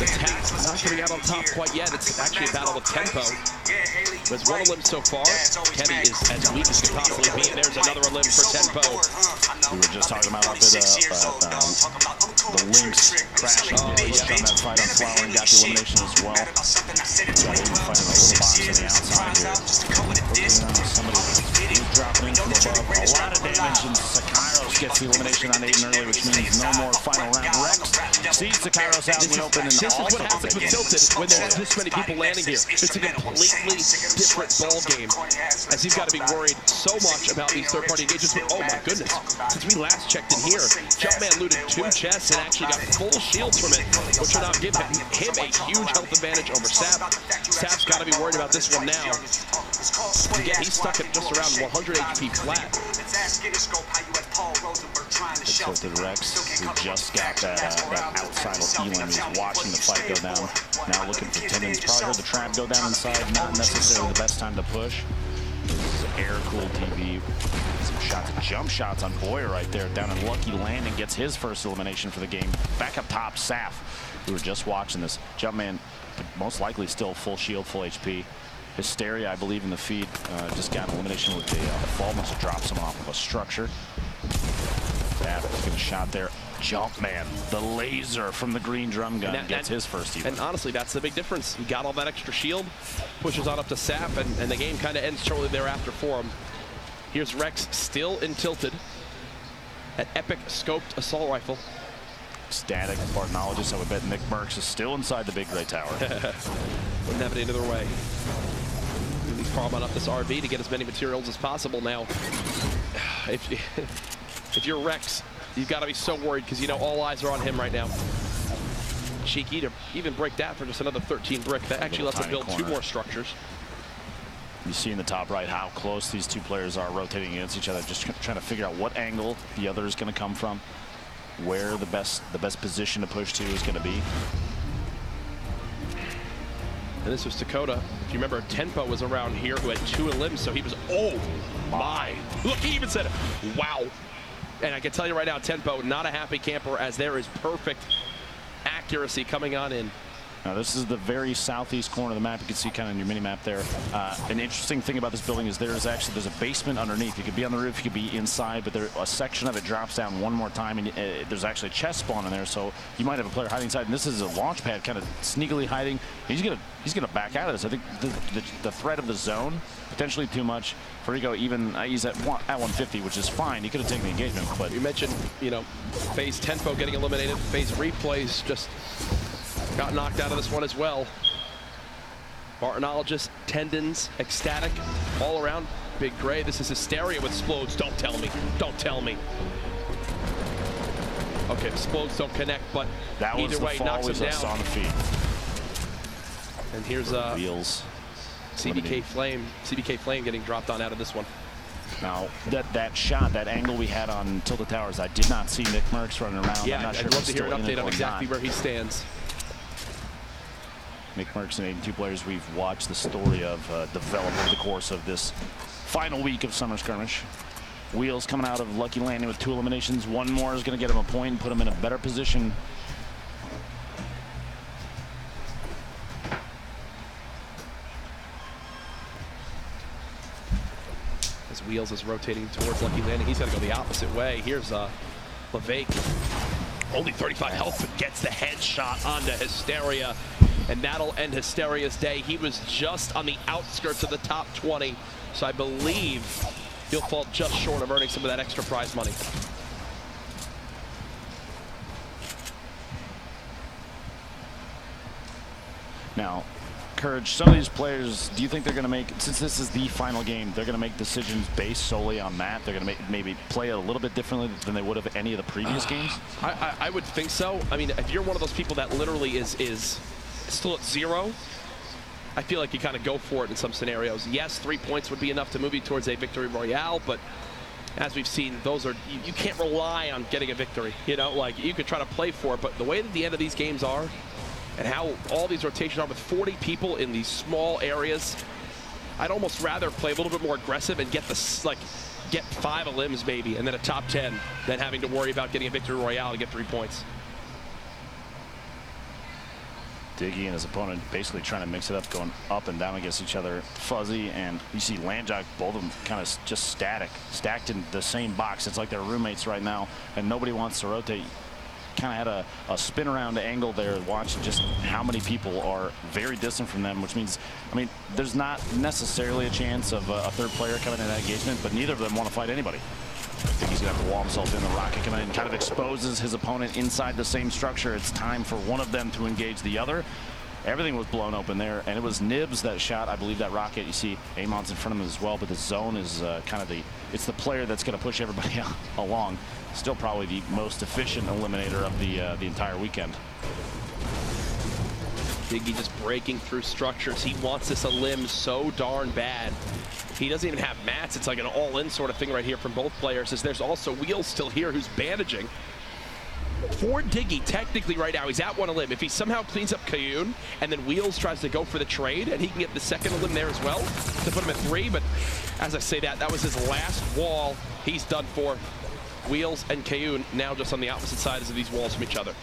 The tap not coming out on top quite yet. It's actually a battle with Tempo. There's one limb so far. Kenny is as weak as could possibly be, and there's another limb for Tempo. We were just talking about the Lynx crashing on that fight on Flower and got the elimination as well. Got even fighting a little box on the outside here. Somebody dropping in from above. A lot of damage, and Sakairos gets the elimination on Aiden early, which means no more final round. Rex sees Sakairos out in the open. And this is what happens with Tilted when there's this many people landing here. It's a completely different ball game, as you've got to be worried so much about these third-party engagements. Oh my goodness, since we last checked in here, Jumpman looted 2 chests and actually got full shields from it, which will now give him a huge health advantage over Sap. Sap's got to be worried about this one now. Again, he's stuck at just around 100 HP flat. The Tilted Rex, who just got that outside of Elam, is watching the fight go down. Now looking for tendons. Probably heard the trap go down inside. Not necessarily the best time to push. This is air-cooled TV. Some shots, jump shots on Boyer right there. Down in Lucky Landing gets his first elimination for the game. Back up top, Saf. We were just watching this. Jumpman, most likely still full shield, full HP. Hysteria, I believe, in the feed. Just got an elimination with the fall. Must have dropped someone off of a structure. Getting a shot there. Jumpman, the laser from the green drum gun, gets his first even. And honestly, that's the big difference. He got all that extra shield, pushes on up to Sap, and the game kind of ends shortly thereafter for him. Here's Rex still in Tilted. An epic scoped assault rifle. Static Bartnologist, I would bet Nick Merckx is still inside the big gray tower. Wouldn't have it any other way. He's farming up this RV to get as many materials as possible now. If you're Rex, you've got to be so worried because you know all eyes are on him right now. Cheeky to even break that for just another 13 brick. That actually lets him build 2 more structures. You see in the top right how close these 2 players are rotating against each other, just trying to figure out what angle the other is going to come from, where the best position to push to is going to be. And this was Dakota. If you remember, Tempo was around here who had 2 limbs, so he was, oh my. Look, he even said, wow. And I can tell you right now, Tempo, not a happy camper, as there is perfect accuracy coming on in. Now this is the very southeast corner of the map. You can see kind of in your mini map there. An interesting thing about this building is there's a basement underneath. You could be on the roof, you could be inside, but a section of it drops down one more time, and there's actually a chest spawn in there. So you might have a player hiding inside, and this is a launch pad kind of sneakily hiding. He's gonna back out of this. I think the threat of the zone potentially too much. Frigo even he's at 150, which is fine. He could have taken the engagement, but you mentioned, you know, FaZe Tempo getting eliminated. FaZe Replays just got knocked out of this one as well. Bartnologist, tendons, ecstatic, all around. Big Gray. This is Hysteria with Explodes. Don't tell me. Don't tell me. Okay, Explodes don't connect, but that either way, knocks him down. On the feet. And here's Wheels. CBK Flame getting dropped on out of this one. Now, that shot, that angle we had on Tilted Towers, I did not see Nick Merckx running around. Yeah, I'm not sure I'd love to hear an update on exactly where he stands. Nick Merckx and Aiden, 2 players we've watched the story of develop over the course of this final week of Summer Skirmish. Wheels coming out of Lucky Landing with 2 eliminations. 1 more is going to get him a point and put him in a better position. As Wheels is rotating towards Lucky Landing, he's got to go the opposite way. Here's LeVake. Only 35 health, but gets the headshot onto Hysteria. And that'll end Hysteria's day. He was just on the outskirts of the top 20. So I believe he'll fall just short of earning some of that extra prize money. Now, Courage, some of these players, do you think they're going to make, since this is the final game, they're going to make decisions based solely on that? They're going to maybe play it a little bit differently than they would have any of the previous games? I would think so. I mean, if you're one of those people that literally is still at 0, I feel like you kind of go for it in some scenarios. Yes, 3 points would be enough to move you towards a victory royale, but as we've seen, those are, you can't rely on getting a victory. You know, like you could try to play for it, but the way that the end of these games are and how all these rotations are with 40 people in these small areas, I'd almost rather play a little bit more aggressive and get the, like, get 5 elims maybe and then a top 10 than having to worry about getting a victory royale to get 3 points. Diggy and his opponent basically trying to mix it up, going up and down against each other. Fuzzy and you see Landjock, both of them kind of just stacked in the same box. It's like they're roommates right now, and nobody wants to rotate. Kind of had a spin around angle there, watching just how many people are very distant from them, which means, I mean, there's not necessarily a chance of a third player coming in that engagement, but neither of them want to fight anybody. I think he's going to have to wall himself in. The rocket coming in kind of exposes his opponent inside the same structure. It's time for one of them to engage the other. Everything was blown open there, and it was Nibs that shot, I believe, that rocket. You see Amon's in front of him as well, but the zone is kind of it's the player that's going to push everybody along. Still probably the most efficient eliminator of the entire weekend. Diggy just breaking through structures. He wants this elim so darn bad. He doesn't even have mats. It's like an all-in sort of thing right here from both players, as there's also Wheels still here who's bandaging. For Diggy, technically right now, he's at 1 elim. If he somehow cleans up Kayun and then Wheels tries to go for the trade, and he can get the second elim there as well to put him at 3, but as I say that was his last wall. He's done for. Wheels and Kayun now just on the opposite sides of these walls from each other.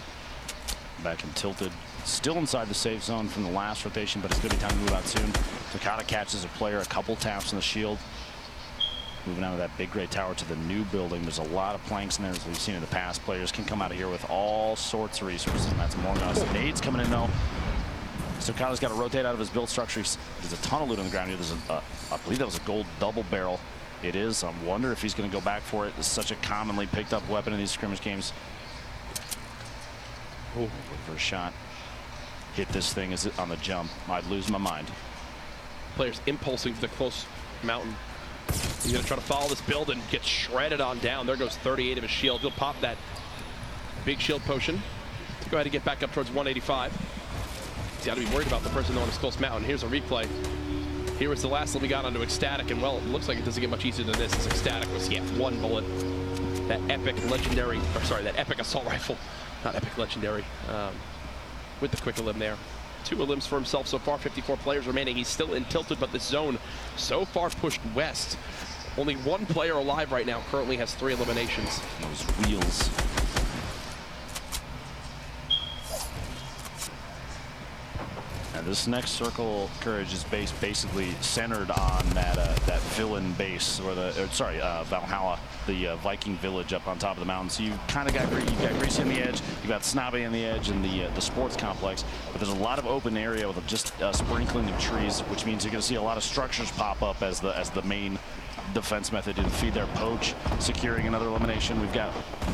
Back and tilted. Still inside the safe zone from the last rotation, but it's going to be time to move out soon. Takata catches a player, a couple taps on the shield. Moving out of that big gray tower to the new building. There's a lot of planks in there, as we've seen in the past. Players can come out of here with all sorts of resources, and that's among us. Nades coming in, though. So Takata's got to rotate out of his build structure. There's a ton of loot on the ground here. There's I believe that was a gold double barrel. It is. I wonder if he's going to go back for it. It's such a commonly picked up weapon in these scrimmage games. Oh, reverse shot. Hit this thing as on the jump. I'd lose my mind. Players impulsing to the close mountain. He's going to try to follow this build and get shredded on down. There goes 38 of his shield. He'll pop that big shield potion to go ahead and get back up towards 185. He's got to be worried about the person on his close mountain. Here's a replay. Here was the last one we got onto Ecstatic, and well, it looks like it doesn't get much easier than this. This Ecstatic was, yeah, 1 bullet. That epic legendary, or sorry, that epic assault rifle, not epic legendary, with the quick elim there. 2 elims for himself so far, 54 players remaining. He's still in tilted, but this zone so far pushed west. Only 1 player alive right now, currently has 3 eliminations. Those Wheels. And this next circle courage is basically centered on that villain base, or Valhalla, the Viking village up on top of the mountain. So you kind of got Greasy on the edge, you got Snobby on the edge, and the sports complex. But there's a lot of open area with just sprinkling of trees, which means you're going to see a lot of structures pop up as the main defense method to feed their poach, securing another elimination. We've got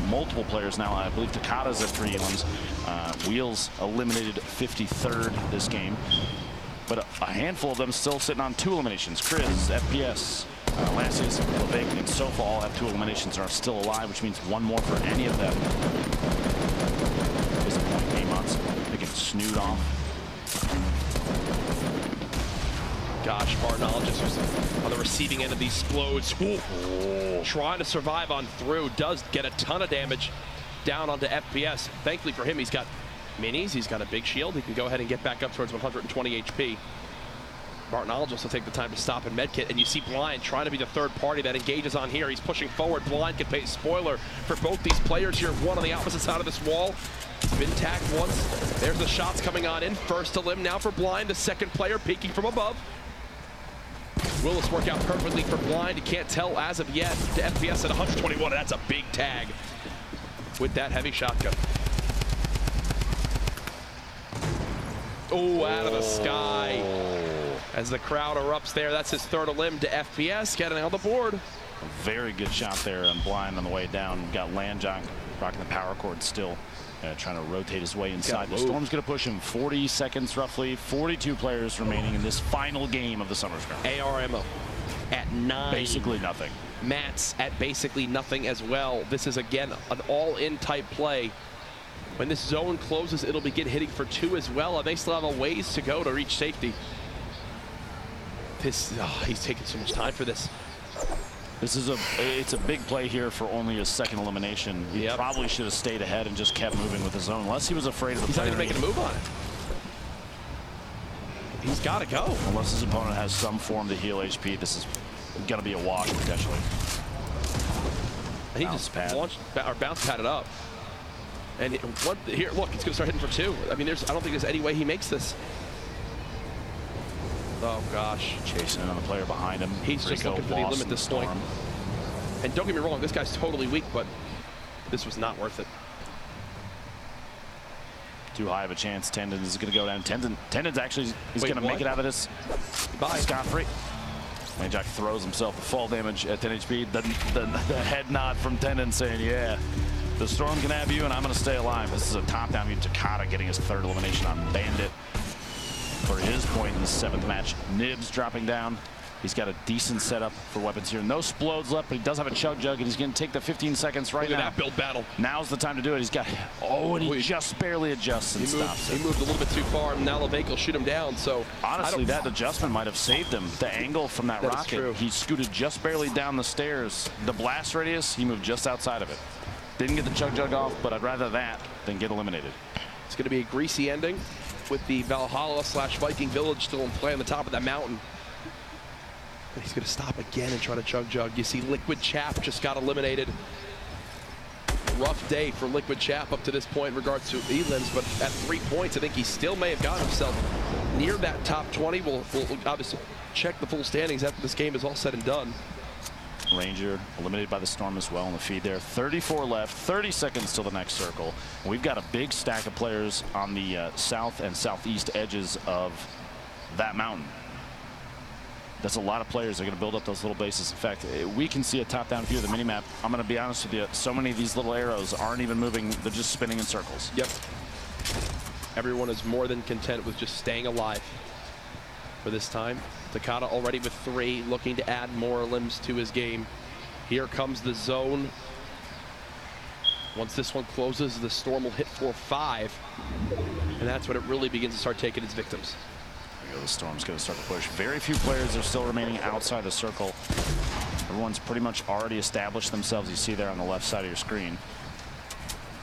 multiple players now. I believe Takata's at 3 elims. Wheels eliminated 53rd this game, but a handful of them still sitting on 2 eliminations. Chris, FPS, Lassius, Levick, and Sofa all have 2 eliminations and are still alive, which means 1 more for any of them. Disappointing Amon's picking Snood off. Gosh, Barnologist who's on the receiving end of these explodes. Trying to survive on through, does get a ton of damage down onto FPS. Thankfully for him, he's got minis, he's got a big shield. He can go ahead and get back up towards 120 HP. Barnologist will take the time to stop and medkit, and you see Blind trying to be the third party that engages on here. He's pushing forward. Blind can pay spoiler for both these players here. 1 on the opposite side of this wall. Been tagged once. There's the shots coming on in. First elim now for Blind, the second player peeking from above. Will this work out perfectly for Blind? You can't tell as of yet. To FPS at 121, that's a big tag with that heavy shotgun. Oh, out of the sky. As the crowd erupts there, that's his 3rd elim to FPS, getting on the board. A very good shot there on Blind on the way down. We've got Landjock rocking the power cord still. Trying to rotate his way inside. The Storm's going to push him 40 seconds roughly. 42 players remaining in this final game of the Summer Scrum. AR ammo at 9. Basically nothing. Mats at basically nothing as well. This is, again, an all-in type play. When this zone closes, it'll begin hitting for 2 as well, and they still have a ways to go to reach safety. He's taking so much time for this. This is it's a big play here for only his second elimination. He probably should have stayed ahead and just kept moving with his own, unless he was afraid of the He's not even making a move on it. He's got to go. Unless his opponent has some form to heal HP, this is going to be a wash potentially. And he just launched or bounce padded up. And here, look, he's going to start hitting for 2. I mean, I don't think there's any way he makes this. Oh, gosh. Chasing in on the player behind him. He's just looking for the limit at this point. And don't get me wrong, this guy's totally weak, but this was not worth it. Too high of a chance. Tendon is going to go down. Tendon's actually going to make it out of this scot-free. Jack throws himself the fall damage at 10 HP. The head nod from Tendon saying, yeah, the Storm can have you, and I'm going to stay alive. This is a top-down view. Takata getting his 3rd elimination on Bandit for his point in the 7th match. Nibs dropping down. He's got a decent setup for weapons here. No Splodes left, but he does have a Chug Jug, and he's going to take the 15 seconds right now. Look at that build battle. Now's the time to do it. He's got, and he just barely adjusts and stops it. He moved a little bit too far, and now Levake will shoot him down. So honestly, that adjustment might have saved him. The angle from that rocket, he scooted just barely down the stairs. The blast radius, he moved just outside of it. Didn't get the Chug Jug off, but I'd rather that than get eliminated. It's going to be a greasy ending with the Valhalla / Viking Village still in play on the top of that mountain. He's going to stop again and try to Chug Jug. You see Liquid Chap just got eliminated. Rough day for Liquid Chap up to this point in regards to elims, but at 3 points, I think he still may have gotten himself near that top 20. We'll obviously check the full standings after this game is all said and done. Ranger eliminated by the Storm as well in the feed there. 34 left, 30 seconds till the next circle. And we've got a big stack of players on the south and southeast edges of that mountain. That's a lot of players. They're going to build up those little bases. In fact, we can see a top-down view of the minimap. I'm going to be honest with you. So many of these little arrows aren't even moving. They're just spinning in circles. Yep. Everyone is more than content with just staying alive for this time. Takata already with 3, looking to add more limbs to his game. Here comes the zone. Once this one closes, the Storm will hit for 5. And that's when it really begins to start taking its victims. The Storm's going to start to push. Very few players are still remaining outside the circle. Everyone's pretty much already established themselves. You see there on the left side of your screen.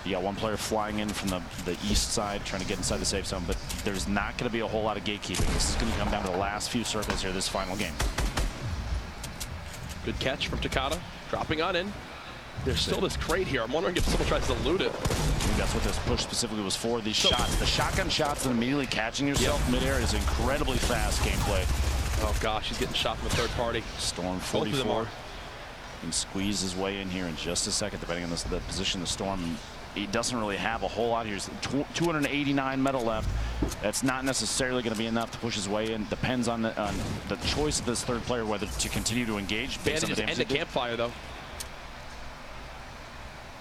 You got one player flying in from the east side, trying to get inside the safe zone, but there's not going to be a whole lot of gatekeeping. This is going to come down to the last few circles here, this final game. Good catch from Takata, dropping on in. There's still this crate here. I'm wondering if someone tries to loot it. I think that's what this push specifically was for. These shots, the shotgun shots and immediately catching yourself midair is incredibly fast gameplay. Oh gosh, he's getting shot from a 3rd party. Storm 44. Can squeeze his way in here in just a second, depending on the position of the Storm. He doesn't really have a whole lot here. 289 metal left. That's not necessarily going to be enough to push his way in. Depends on the choice of this 3rd player whether to continue to engage based on the damage. And the campfire though.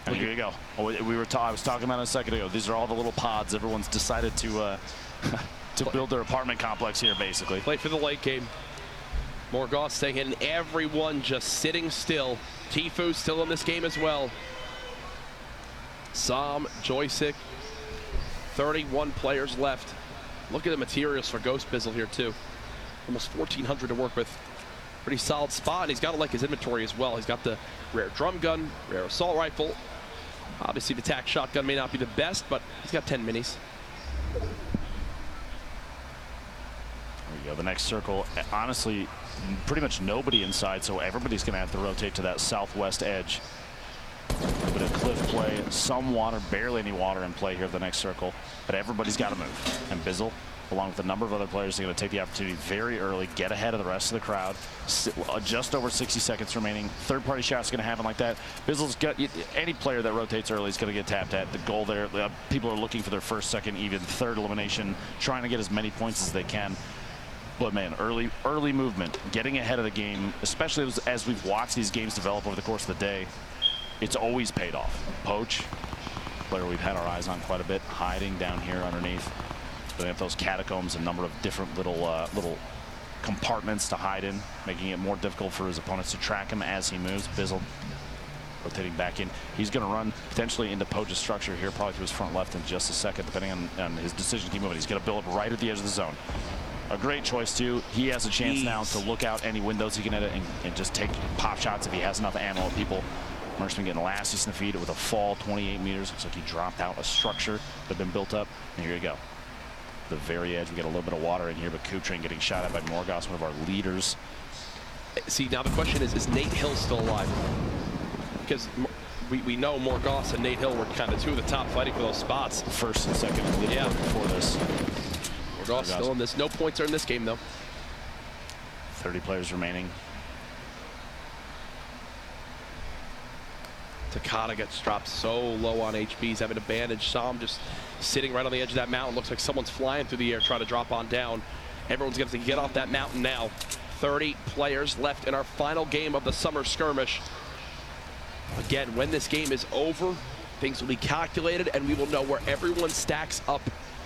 And here you go. I was talking about it a second ago. These are all the little pods. Everyone's decided to build their apartment complex here, basically. Play for the late game. Morgoth staying in, and everyone just sitting still. Tifu still in this game as well. Sam, Joystick, 31 players left. Look at the materials for Ghost Bizzle here too. Almost 1,400 to work with. Pretty solid spot, and he's got to like his inventory as well. He's got the rare drum gun, rare assault rifle. Obviously the tac shotgun may not be the best, but he's got 10 minis. There we go, the next circle. Honestly, pretty much nobody inside, so everybody's going to have to rotate to that southwest edge. A little bit of cliff play, some water, barely any water in play here at the next circle, but everybody's got to move. And Bizzle, along with a number of other players, are going to take the opportunity very early, get ahead of the rest of the crowd. Just over 60 seconds remaining. 3rd-party shots going to happen like that. Bizzle's got any player that rotates early is going to get tapped at. The goal there, people are looking for their 1st, 2nd, even 3rd elimination, trying to get as many points as they can. But man, early movement, getting ahead of the game, especially as we've watched these games develop over the course of the day, it's always paid off. Poach, player we've had our eyes on quite a bit, hiding down here underneath. They have those catacombs, a number of different little compartments to hide in, making it more difficult for his opponents to track him as he moves. Bizzle rotating back in. He's going to run potentially into Poach's structure here, probably to his front left in just a second, depending on his decision to keep moving. He's going to build up right at the edge of the zone. a great choice too. He has a chance now to look out any windows he can edit and just take pop shots if he has enough ammo. People, Marksman getting last, he's in the feed with a fall 28 meters. Looks like he dropped out a structure that had been built up. And here you go. The very edge, we get a little bit of water in here, but Kutrain getting shot at by Morgos, one of our leaders. See, now the question is Nate Hill still alive? Because we know Morgos and Nate Hill were kind of two of the top fighting for those spots. First and second before this. Morgos still in this. No points are in this game, though. 30 players remaining. Takata gets dropped so low on HP. He's having a bandage. Sam just sitting right on the edge of that mountain. Looks like someone's flying through the air trying to drop on down. Everyone's going to get off that mountain now. 30 players left in our final game of the summer skirmish. Again, when this game is over, things will be calculated and we will know where everyone stacks up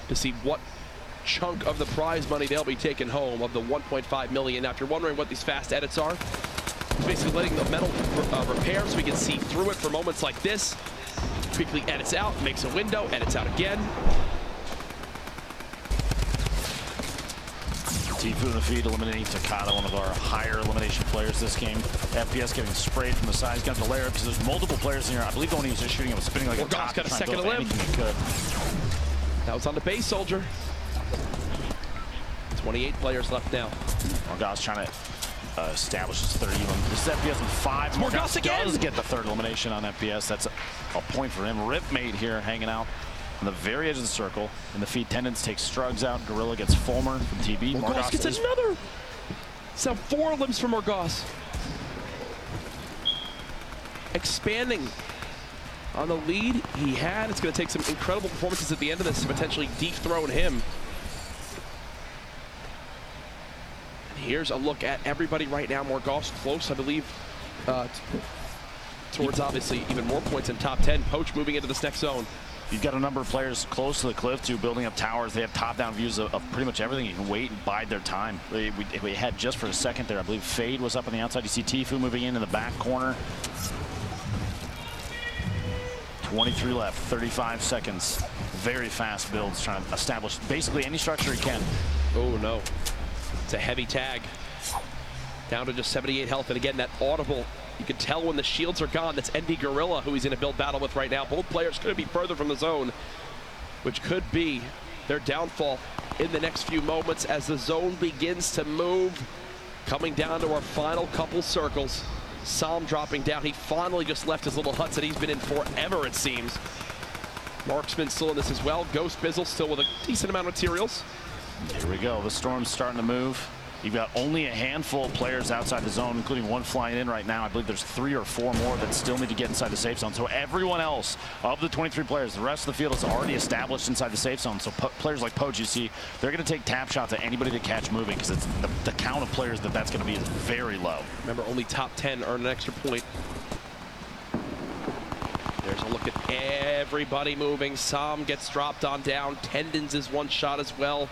to see what chunk of the prize money they'll be taking home of the 1.5 million. Now, if you're wondering what these fast edits are, it's basically letting the metal repair so we can see through it for moments like this. Quickly edits out, makes a window, edits out again. Tifu in the feed, eliminating Takata, one of our higher elimination players this game. FPS getting sprayed from the side. He's got to layer because there's multiple players in here. I believe the one he was just shooting, it was spinning like a top. Got a second to live. That was on the base, soldier. 28 players left now. Morgos trying to establish his third elim. This is FPS with 5. Morgos again does get the third elimination on FPS. That's a point for him. Ripmate here hanging out on the very edge of the circle. And the feed tendons takes Strugs out. Gorilla gets Fulmer from TB. Morgos gets another. It's now 4 limbs for Morgos. Expanding on the lead he had. It's going to take some incredible performances at the end of this to potentially dethrone him. And here's a look at everybody right now. Morgos close, I believe, towards obviously even more points in top 10. Poach moving into this next zone. You've got a number of players close to the cliff, too, building up towers. They have top-down views of pretty much everything. You can wait and bide their time. We had just for a second there, I believe Fade was up on the outside. You see Tifu moving in the back corner. 23 left, 35 seconds. Very fast builds, trying to establish basically any structure he can. Oh, no. It's a heavy tag. Down to just 78 health. And again, that audible. You can tell when the shields are gone. That's ND Gorilla, who he's in a build battle with right now. Both players could be further from the zone, which could be their downfall in the next few moments as the zone begins to move. Coming down to our final couple circles. Sam dropping down. He finally just left his little huts that he's been in forever, it seems. Marksman still in this as well. Ghost Bizzle still with a decent amount of materials. Here we go. The storm's starting to move. You've got only a handful of players outside the zone, including one flying in right now. I believe there's 3 or 4 more that still need to get inside the safe zone. So everyone else of the 23 players, the rest of the field is already established inside the safe zone. So players like Poach, you see, they're going to take tap shots at anybody they catch moving because it's the count of players that's going to be is very low. Remember, only top 10 earn an extra point. There's a look at everybody moving. Sam gets dropped on down. Tendons is one shot as well.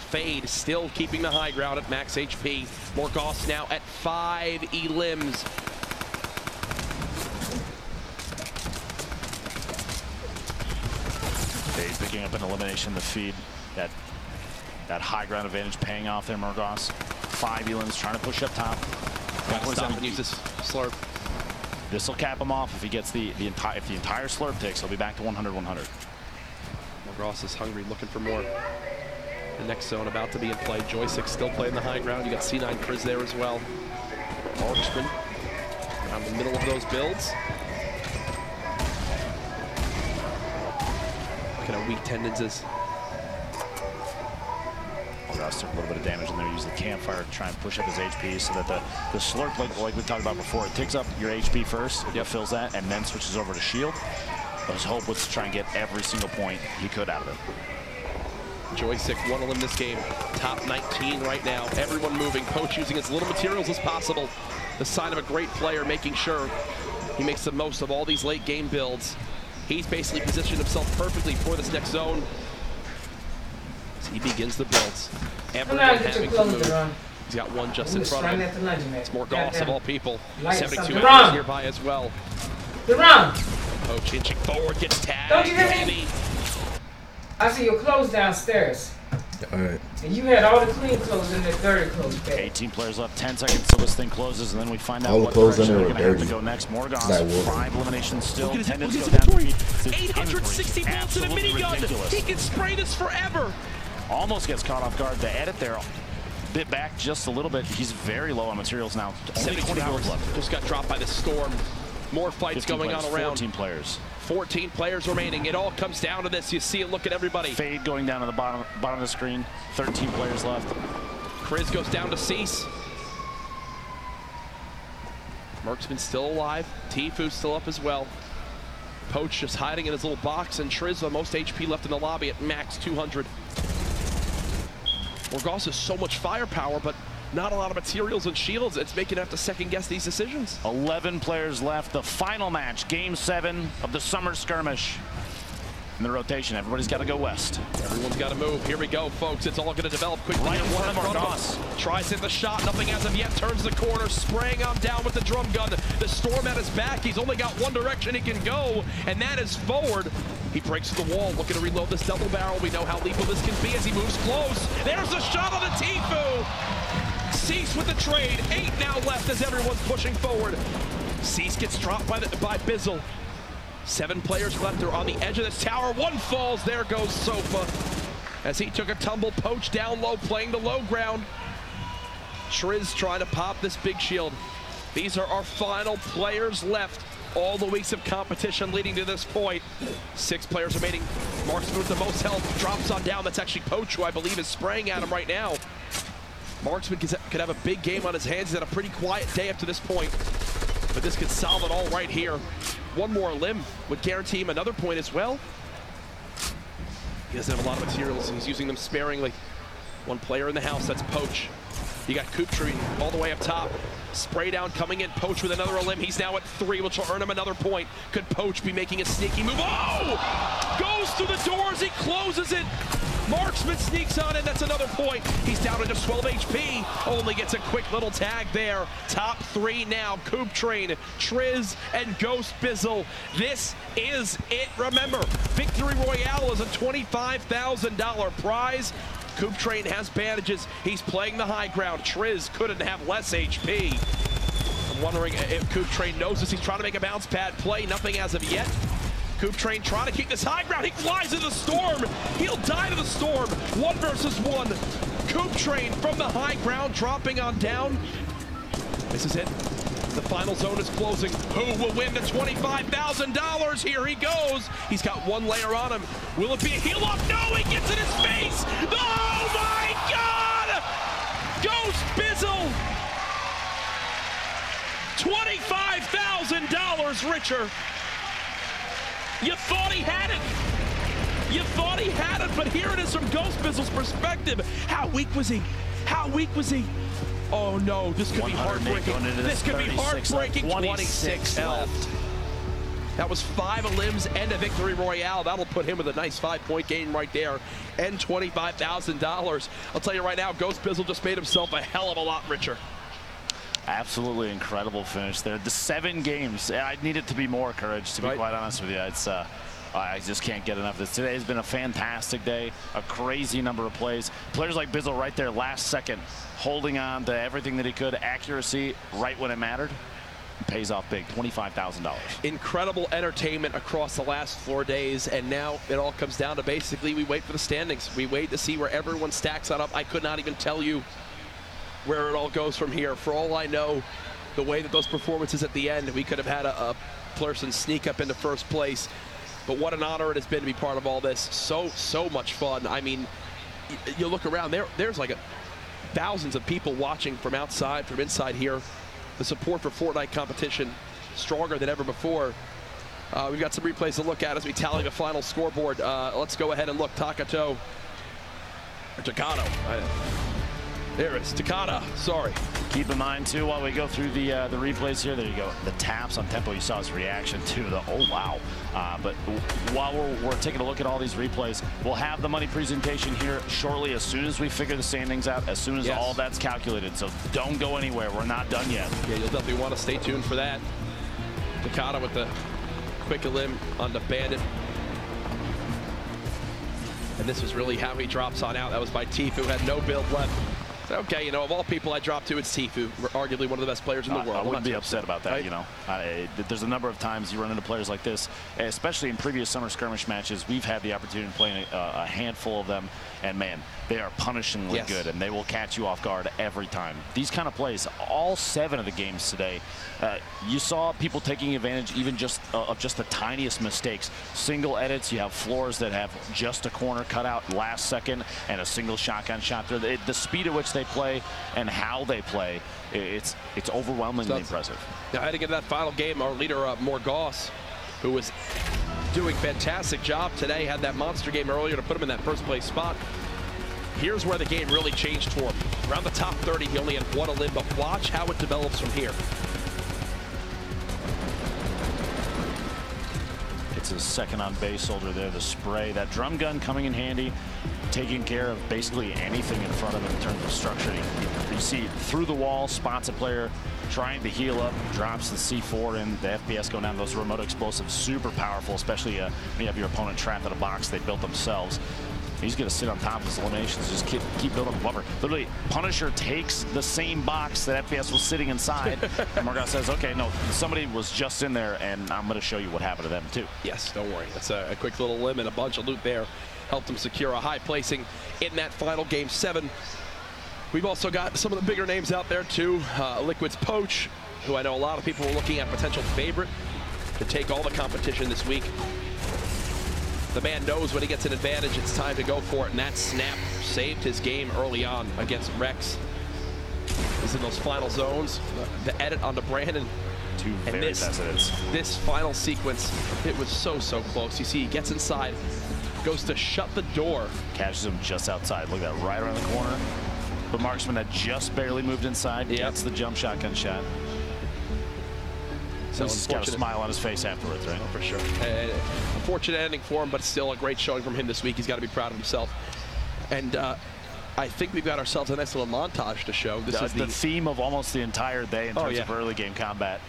Fade still keeping the high ground at max HP. Morgos now at 5 elims. Fade picking up an elimination in the feed. That high ground advantage paying off there, Morgos. 5 elims trying to push up top. Stop and use this slurp. This will cap him off if he gets the entire slurp takes. He'll be back to 100-100. Morgos is hungry, looking for more. The next zone about to be in play. Joystick still playing the high ground. You got C9 Kriz there as well. Marksman around the middle of those builds. Look at how weak tendons is. Morgos took a little bit of damage in there. Use the campfire to try and push up his HP so that the slurp, like we talked about before, it takes up your HP first, it fills that, and then switches over to shield. But his hope was to try and get every single point he could out of it. Joystick won in this game. Top 19 right now. Everyone moving. Poach using as little materials as possible. The sign of a great player, making sure he makes the most of all these late game builds. He's basically positioned himself perfectly for this next zone. As he begins the builds. Everyone having to move. He's got one just in front of him. It's Morgos of all people. 72 hours nearby as well. Poach inching forward, gets tagged. Don't you hear me? I see your clothes downstairs. All right. And you had all the clean clothes in the dirty clothes bag. 18 players left, 10 seconds till this thing closes, and then we find out All the what clothes in direction there they're were going to have to dirty. go next. Morgoth, That war. 5 eliminations still. Look at his 10 minutes inventory. go down to defeat. 860 bullets in a Absolutely minigun. ridiculous. He can spray this forever. Almost gets caught off guard. The edit there, bit back just a little bit. He's very low on materials now. Only 72 20 hours bullets left. just got dropped by the storm. More fights 15 going players, on around. 14 players. 14 players remaining. It all comes down to this. You see it. Look at everybody. Fade going down to the bottom of the screen. 13 players left. Kriz goes down to Cease. Merksman's still alive. Tifu's still up as well. Poach just hiding in his little box, and Triz, the most HP left in the lobby at max 200. Morgoth has so much firepower, but not a lot of materials and shields. It's making it have to second guess these decisions. 11 players left. The final match, Game 7 of the Summer Skirmish. In the rotation, everybody's got to go west. Everyone's got to move. Here we go, folks. It's all going to develop quickly. Right in One front of in Morgoth. Tries in the shot. Nothing as of yet. Turns the corner. Spraying on down with the drum gun. The storm at his back. He's only got one direction he can go, and that is forward. He breaks the wall, looking to reload this double barrel. We know how lethal this can be as he moves close. There's the shot on the Tifu. Cease with the trade. 8 now left as everyone's pushing forward. Cease gets dropped by Bizzle. 7 players left. They're on the edge of this tower. One falls. There goes Sofa. As he took a tumble, Poach down low, playing the low ground. Triz trying to pop this big shield. These are our final players left. All the weeks of competition leading to this point. 6 players remaining. Marksman with the most health drops on down. That's actually Poach, who I believe is spraying at him right now. Marksman could have a big game on his hands. He's had a pretty quiet day up to this point, but this could solve it all right here. One more limb would guarantee him another point as well. He doesn't have a lot of materials. He's using them sparingly. One player in the house, that's Poach. You got Tree all the way up top. Spray down coming in. Poach with another limb. He's now at 3, which will earn him another point. Could Poach be making a sneaky move? Oh! Goes through the doors. He closes it. Marksman sneaks on in. That's another point. He's down to just 12 HP. Only gets a quick little tag there. Top 3 now. Train, Triz, and Ghost Bizzle. This is it. Remember, Victory Royale is a $25,000 prize. Train has bandages. He's playing the high ground. Triz couldn't have less HP. I'm wondering if Train knows this. He's trying to make a bounce pad play. Nothing as of yet. Train trying to keep this high ground. He flies in the storm. He'll die to the storm. 1 versus 1. Train from the high ground, dropping on down. This is it. The final zone is closing. Who will win the $25,000? Here he goes. He's got 1 layer on him. Will it be a heal off? No, he gets in his face. Oh my God! Ghost Bizzle. $25,000 richer. You thought he had it. You thought he had it, but here it is from Ghost Bizzle's perspective. How weak was he? How weak was he? Oh no, this could be heartbreaking. This could be heartbreaking. 26 left. That was 5 limbs and a Victory Royale. That'll put him with a nice 5-point game right there and $25,000. I'll tell you right now, Ghost Bizzle just made himself a hell of a lot richer. Absolutely incredible finish there. The 7 games. I need it to be more, Courage, to be quite honest with you. It's I just can't get enough of this. Today has been a fantastic day, a crazy number of plays. Players like Bizzle right there last second, holding on to everything that he could. Accuracy right when it mattered. It pays off big, $25,000. Incredible entertainment across the last 4 days, and now it all comes down to basically we wait for the standings. We wait to see where everyone stacks on up. I could not even tell you where it all goes from here. For all I know, the way that those performances at the end, we could have had a person sneak up into first place. But what an honor it has been to be part of all this. So much fun. I mean, you look around, there's like thousands of people watching from outside, from inside here. The support for Fortnite competition stronger than ever before. We've got some replays to look at as we tally the final scoreboard. Let's go ahead and look. Takata. There it is, Takata, sorry. Keep in mind, too, while we go through the replays here, there you go, the taps on tempo, you saw his reaction to the, oh, wow. But while we're taking a look at all these replays, we'll have the money presentation here shortly as soon as we figure the standings out, as soon as all that's calculated. So don't go anywhere, we're not done yet. Yeah, you'll definitely want to stay tuned for that. Takata with the quick limb on the Bandit. And this was really how he drops on out. That was by Tfue, had no build left. Okay, you know, of all people I dropped to, it's Tfue, arguably one of the best players in the world. I wouldn't be upset about that, right? you know. There's a number of times you run into players like this, especially in previous summer skirmish matches. We've had the opportunity to play a handful of them, and man, they are punishingly good, and they will catch you off guard every time. These kind of plays, all 7 of the games today, you saw people taking advantage even just of just the tiniest mistakes. Single edits, you have floors that have just a corner cut out last second and a single shotgun shot through. The speed at which they play and how they play, it's overwhelmingly impressive. Now, heading into that final game, our leader, Morgoss, who was doing a fantastic job today, had that monster game earlier to put him in that first place spot. Here's where the game really changed for him. Around the top 30, he only had 1 to live, but watch how it develops from here. It's his second on base soldier there, the spray. That drum gun coming in handy, taking care of basically anything in front of him in terms of structure. You see through the wall, spots a player trying to heal up, drops the C4 in, the FPS going down. Those remote explosives, super powerful, especially when you have your opponent trapped in a box they built themselves. He's going to sit on top of his eliminations, just keep building the buffer. Literally, Punisher takes the same box that FPS was sitting inside, and Morgoth says, okay, no, somebody was just in there, and I'm going to show you what happened to them, too. Yes, don't worry. That's a quick little limb and a bunch of loot there. Helped him secure a high placing in that final game 7. We've also got some of the bigger names out there, too. Liquid's Poach, who I know a lot of people were looking at potential favorite to take all the competition this week. The man knows when he gets an advantage, it's time to go for it, and that snap saved his game early on against Rex. He's in those final zones. The edit onto Brandon. 2 very fast edits. This final sequence, it was so close. You see, he gets inside, goes to shut the door. Catches him just outside. Look at that, right around the corner. The marksman that just barely moved inside gets the jump shotgun shot. So he's got a smile on his face afterwards, right? Oh, for sure. Unfortunate ending for him, but still a great showing from him this week. He's got to be proud of himself. And I think we've got ourselves a nice little montage to show. This is the theme of almost the entire day in terms of early game combat.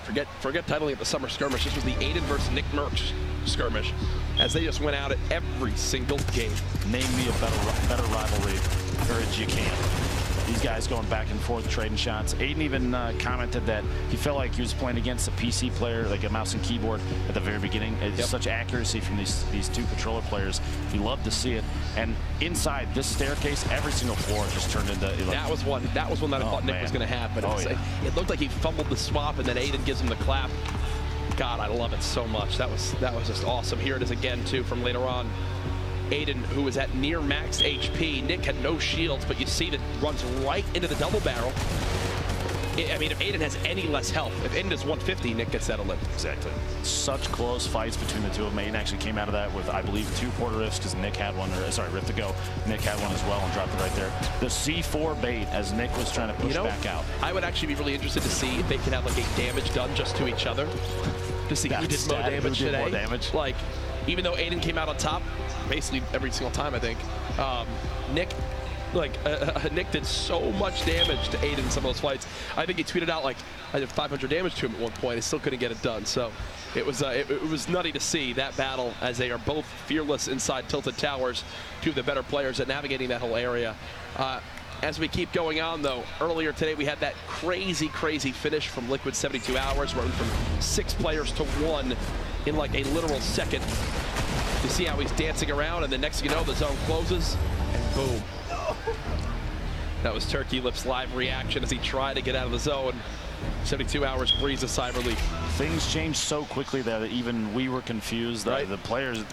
Forget titling it the Summer Skirmish. This was the Aiden versus Nick Merckx skirmish, as they just went out at every single game. Name me a better rivalry, courage you can. These guys going back and forth, trading shots. Aiden even commented that he felt like he was playing against a PC player, like a mouse and keyboard at the very beginning. It's such accuracy from these 2 controller players. He loved to see it. And inside this staircase, every single floor just turned into. That was one that I thought Nick was going to have, but it looked like he fumbled the swap, and then Aiden gives him the clap. God, I love it so much. That was just awesome. Here it is again too from later on. Aiden, who was at near max HP. Nick had no shields, but you see that runs right into the double barrel. I mean, if Aiden has any less health, if Aiden is 150, Nick gets that limp. Exactly. Such close fights between the 2 of them. Aiden actually came out of that with, I believe, 2 quarter rifts, because Nick had one, or sorry, rift to go. Nick had one as well and dropped it right there. The C4 bait as Nick was trying to push back out. I would actually be really interested to see if they could have like a damage done just to each other. To see who did more damage today. More damage. Like, even though Aiden came out on top basically every single time, I think, Nick did so much damage to Aiden in some of those fights. I think he tweeted out like I did 500 damage to him at one point. He still couldn't get it done. So it was nutty to see that battle, as they are both fearless inside Tilted Towers, 2 of the better players at navigating that whole area. As we keep going on, though, earlier today we had that crazy finish from Liquid 72 Hours, where we went from 6 players to 1 in like a literal second. You see how he's dancing around, and the next thing you know, the zone closes, and boom. That was Turkey Lip's live reaction as he tried to get out of the zone. 72 Hours breathes a sigh of relief. Things changed so quickly there that even we were confused. Right. The players,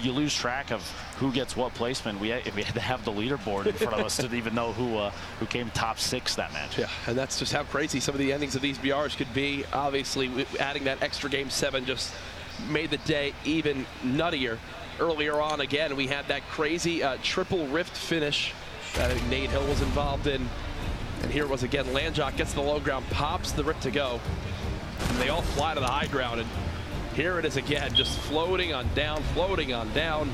you lose track of who gets what placement. We had to have the leaderboard in front of us to even know who came top 6 that match. Yeah, and that's just how crazy some of the endings of these BRs could be. Obviously, adding that extra game 7 just made the day even nuttier. Earlier on, again, we had that crazy triple rift finish that Nate Hill was involved in. And here it was again. Landjock gets the low ground, pops the rip to go. And they all fly to the high ground. And here it is again, just floating on down, floating on down.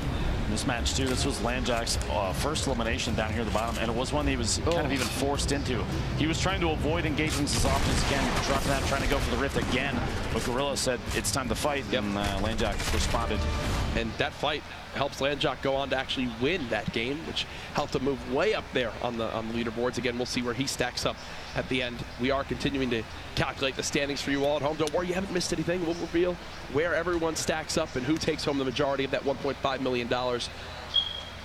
This match, too, this was Landjock's first elimination down here at the bottom, and it was one he was kind of even forced into. He was trying to avoid engagements as often as he can, dropping out, trying to go for the rift again. But Gorilla said, it's time to fight, and Landjock responded And that fight helps Landjock go on to actually win that game, which helped him move way up there on the leaderboards. Again, we'll see where he stacks up at the end. We are continuing to calculate the standings for you all at home. Don't worry, you haven't missed anything. We'll reveal where everyone stacks up and who takes home the majority of that $1.5 million.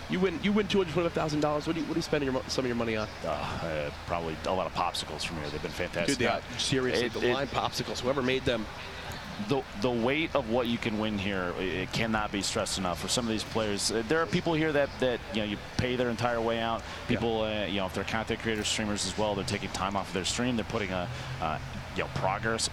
You win $225,000. What do you spend some of your money on? Probably a lot of popsicles from here. They've been fantastic. Dude, seriously, the line popsicles, whoever made them. The weight of what you can win here, it cannot be stressed enough for some of these players. There are people here that you pay their entire way out. People, if they're content creators, streamers as well, they're taking time off of their stream. They're putting progress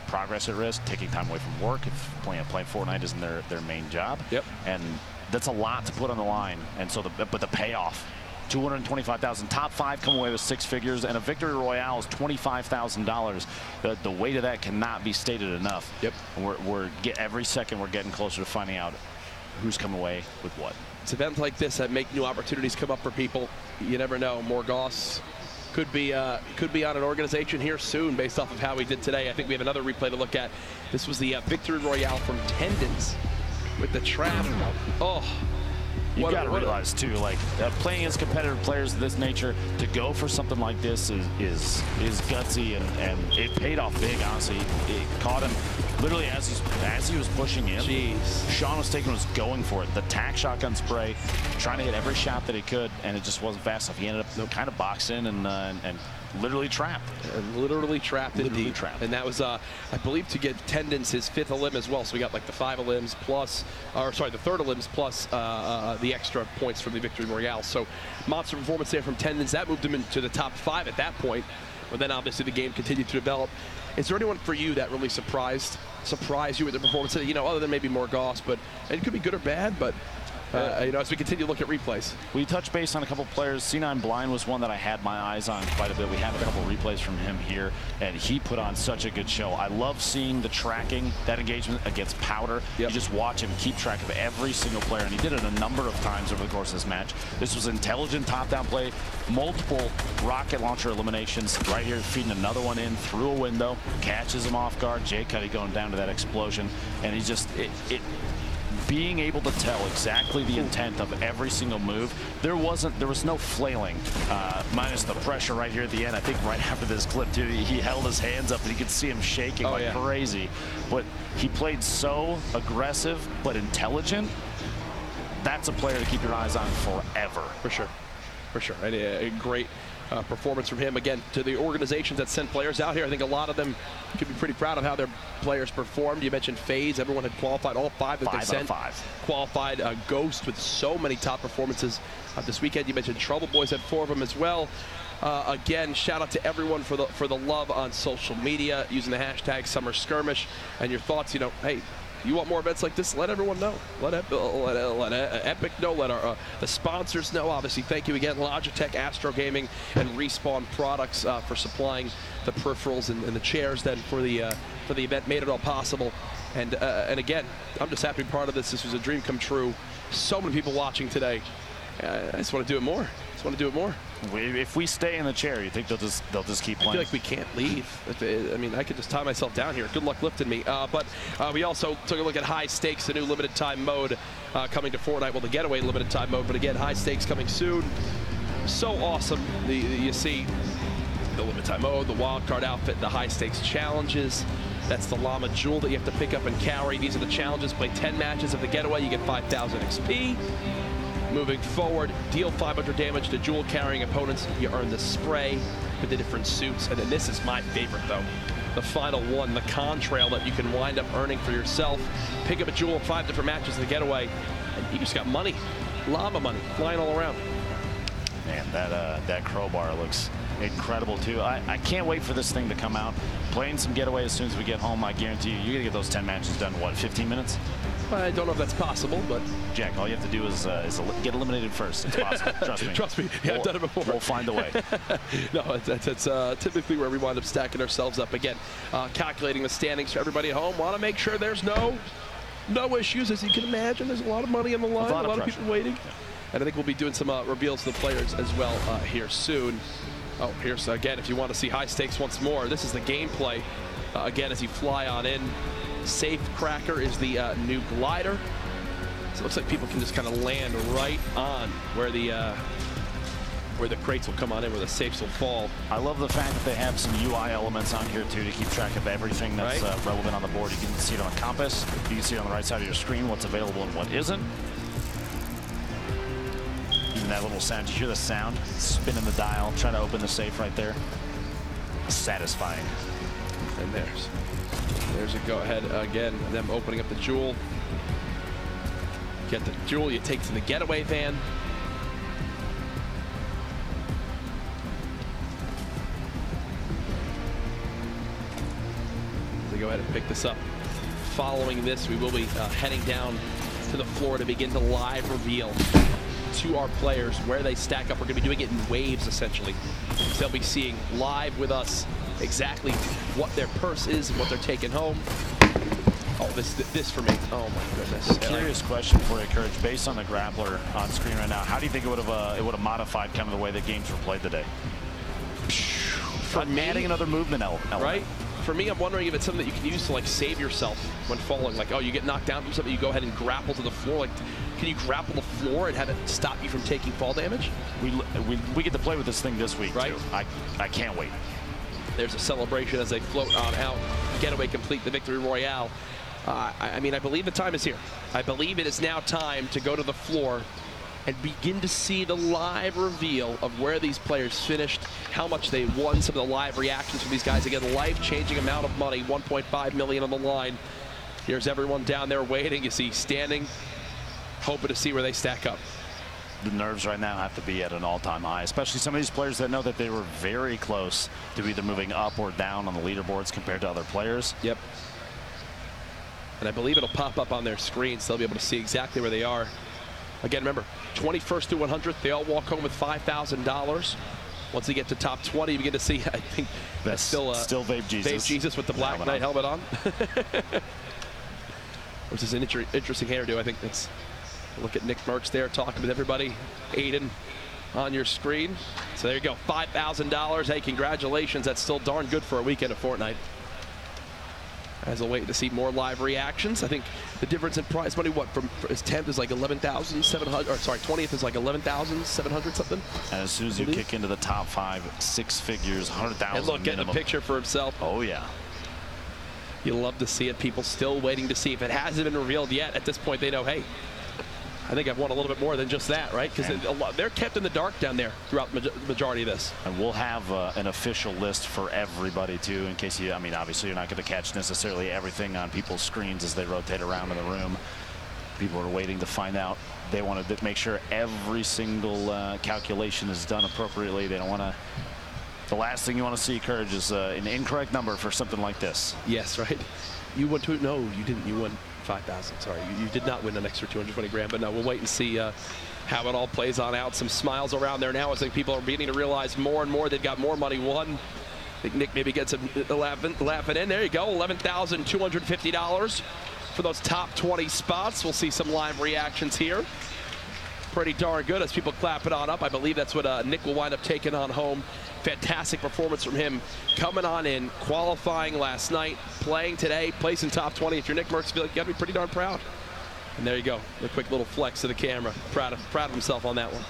at risk, taking time away from work if playing FORTNITE isn't their main job. Yep. And that's a lot to put on the line. And so, but the payoff. $225,000. Top 5 come away with 6 figures, and a victory royale is $25,000. The weight of that cannot be stated enough. Yep. And every second we're getting closer to finding out who's coming away with what. It's events like this that make new opportunities come up for people. You never know. Morgoss could be on an organization here soon based off of how we did today. I think we have another replay to look at. This was the victory royale from Tendons with the trap. Oh. You got to realize too, like playing against competitive players of this nature, to go for something like this is gutsy, and it paid off big. Honestly, it caught him literally as he was pushing in. Jeez. Sean was going for it. The tack shotgun spray, trying to hit every shot that he could, and it just wasn't fast enough. He ended up kind of boxed in and literally trapped. Literally trapped. Literally trapped. And that was, I believe, to get Tendons his 5th elim as well. So we got like the 5 elims plus, or sorry, the 3rd elims plus the extra points from the victory royale. So monster performance there from Tendons. That moved him into the top 5 at that point. But then obviously the game continued to develop. Is there anyone for you that really surprised you with the performance? Other than maybe Morgoss, but it could be good or bad, but as we continue to look at replays. We touched base on a couple players. C9 Blind was one that I had my eyes on quite a bit. We had a couple replays from him here, and he put on such a good show. I love seeing the tracking, that engagement against Powder. Yep. You just watch him keep track of every single player, and he did it a number of times over the course of this match. This was intelligent top-down play, multiple rocket launcher eliminations. Right here, feeding another one in through a window, catches him off guard. Jay Cuddy going down to that explosion, and he just, being able to tell exactly the intent of every single move. There was no flailing, minus the pressure right here at the end. I think right after this clip too, he held his hands up and you could see him shaking crazy. But he played so aggressive but intelligent. That's a player to keep your eyes on forever. For sure. For sure. A great performance from him. Again, to the organizations that sent players out here, I think a lot of them could be pretty proud of how their players performed. You mentioned FaZe. Everyone had qualified. All 5 that they sent qualified. Ghost with so many top performances this weekend. You mentioned Trouble Boys had 4 of them as well. Again, shout out to everyone for the love on social media, using the hashtag Summer Skirmish, and your thoughts. Hey, you want more events like this? Let everyone know. Let Epic know. Let the sponsors know. Obviously, thank you again, Logitech, Astro Gaming, and Respawn Products for supplying the peripherals and the chairs then for the event. Made it all possible. And again, I'm just happy to be part of this. This was a dream come true. So many people watching today. I just want to do it more. If we stay in the chair, you think they'll just keep playing? I feel like we can't leave. I mean, I could just tie myself down here. Good luck lifting me. But we also took a look at High Stakes, the new limited time mode coming to FORTNITE. Well, the Getaway limited time mode, but again, High Stakes coming soon. So awesome. You see the limited time mode, the wildcard outfit, the High Stakes challenges. That's the Llama Jewel that you have to pick up and carry. These are the challenges. Play 10 matches of the Getaway. You get 5,000 XP. Moving forward, deal 500 damage to jewel carrying opponents. You earn the spray with the different suits. And then this is my favorite though. The final one, the contrail that you can wind up earning for yourself. Pick up a jewel, 5 different matches in the Getaway, and you just got money. Llama money flying all around. Man, that crowbar looks incredible too. I can't wait for this thing to come out. Playing some Getaway as soon as we get home, I guarantee you're gonna get those 10 matches done in what, 15 minutes? I don't know if that's possible, but Jack, all you have to do is get eliminated first. It's possible. Trust me. Trust me. Yeah, I've done it before. We'll find a way. No, that's typically where we wind up stacking ourselves up. Again, calculating the standings for everybody at home. Want to make sure there's no issues. As you can imagine, there's a lot of money on the line, a lot of people waiting. And I think we'll be doing some reveals to the players as well here soon. Oh, here's again, if you want to see High Stakes once more, this is the gameplay. Again, as you fly on in. Safe Cracker is the new glider. So it looks like people can just kind of land right on where the crates will come on in, where the safes will fall. I love the fact that they have some UI elements on here too to keep track of everything that's relevant on the board. You can see it on the compass. You can see on the right side of your screen what's available and what isn't. Even that little sound, you hear the sound? Spinning the dial, trying to open the safe right there. Satisfying. And there's a go-ahead again, them opening up the jewel. Get the jewel, you take to the getaway van. They go ahead and pick this up. Following this, we will be heading down to the floor to begin to live reveal to our players where they stack up. We're going to be doing it in waves, essentially. So they'll be seeing live with us exactly what their purse is and what they're taking home. Oh, this for me. Oh my goodness. Curious question for you, Courage. Based on the grappler on screen right now, how do you think it would have modified kind of the way the games were played today? For adding another movement element. Right? For me, I'm wondering if it's something that you can use to like save yourself when falling. Like, oh, you get knocked down from something, you go ahead and grapple to the floor. Like, can you grapple the floor and have it stop you from taking fall damage? We get to play with this thing this week, right? Too. I can't wait. There's a celebration as they float on out. Getaway complete, the victory royale. I mean, I believe the time is here. I believe it is now time to go to the floor and begin to see the live reveal of where these players finished, how much they won, some of the live reactions from these guys. Again, life-changing amount of money, $1.5 million on the line. Here's everyone down there waiting. You see standing, hoping to see where they stack up. The nerves right now have to be at an all-time high, especially some of these players that know that they were very close to either moving up or down on the leaderboards compared to other players. Yep. And I believe it'll pop up on their screen, so they'll be able to see exactly where they are. Again, remember, 21st through 100th, they all walk home with $5,000. Once they get to top 20, you begin to see, I think, that's still Vape Jesus. Vape Jesus with the Black Knight helmet on. Which is an interesting hairdo. I think that's, look at Nick Merckx there talking with everybody. Aiden on your screen. So there you go, $5,000. Hey, congratulations. That's still darn good for a weekend of Fortnite. As we'll wait to see more live reactions. I think the difference in prize money, what, from his 10th is like 11,700, or sorry, 20th is like 11,700 something. And as soon as you kick into the top 5, 6 figures, 100,000. And look, getting a picture for himself. Oh yeah. You love to see it. People still waiting to see. If it hasn't been revealed yet, at this point they know, hey, I think I've won a little bit more than just that, right? Because they're kept in the dark down there throughout the majority of this. And we'll have an official list for everybody, too, in case you, I mean, obviously you're not going to catch necessarily everything on people's screens as they rotate around in the room. People are waiting to find out. They want to make sure every single calculation is done appropriately. They don't want to. The last thing you want to see, Courage, is an incorrect number for something like this. Yes, right. You won no, you didn't. You won 5,000. Sorry, you did not win an extra 220 grand. But no, we'll wait and see how it all plays on out. Some smiles around there now. I think people are beginning to realize more and more they've got more money won. I think Nick maybe gets a laughing in. There you go, $11,250 for those top 20 spots. We'll see some live reactions here. Pretty darn good as people clap it on up. I believe that's what Nick will wind up taking on home. Fantastic performance from him, coming on in, qualifying last night, playing today, placing top 20. If you're Nick Merckx, you got to be pretty darn proud. And there you go, a quick little flex to the camera. Proud of himself on that one.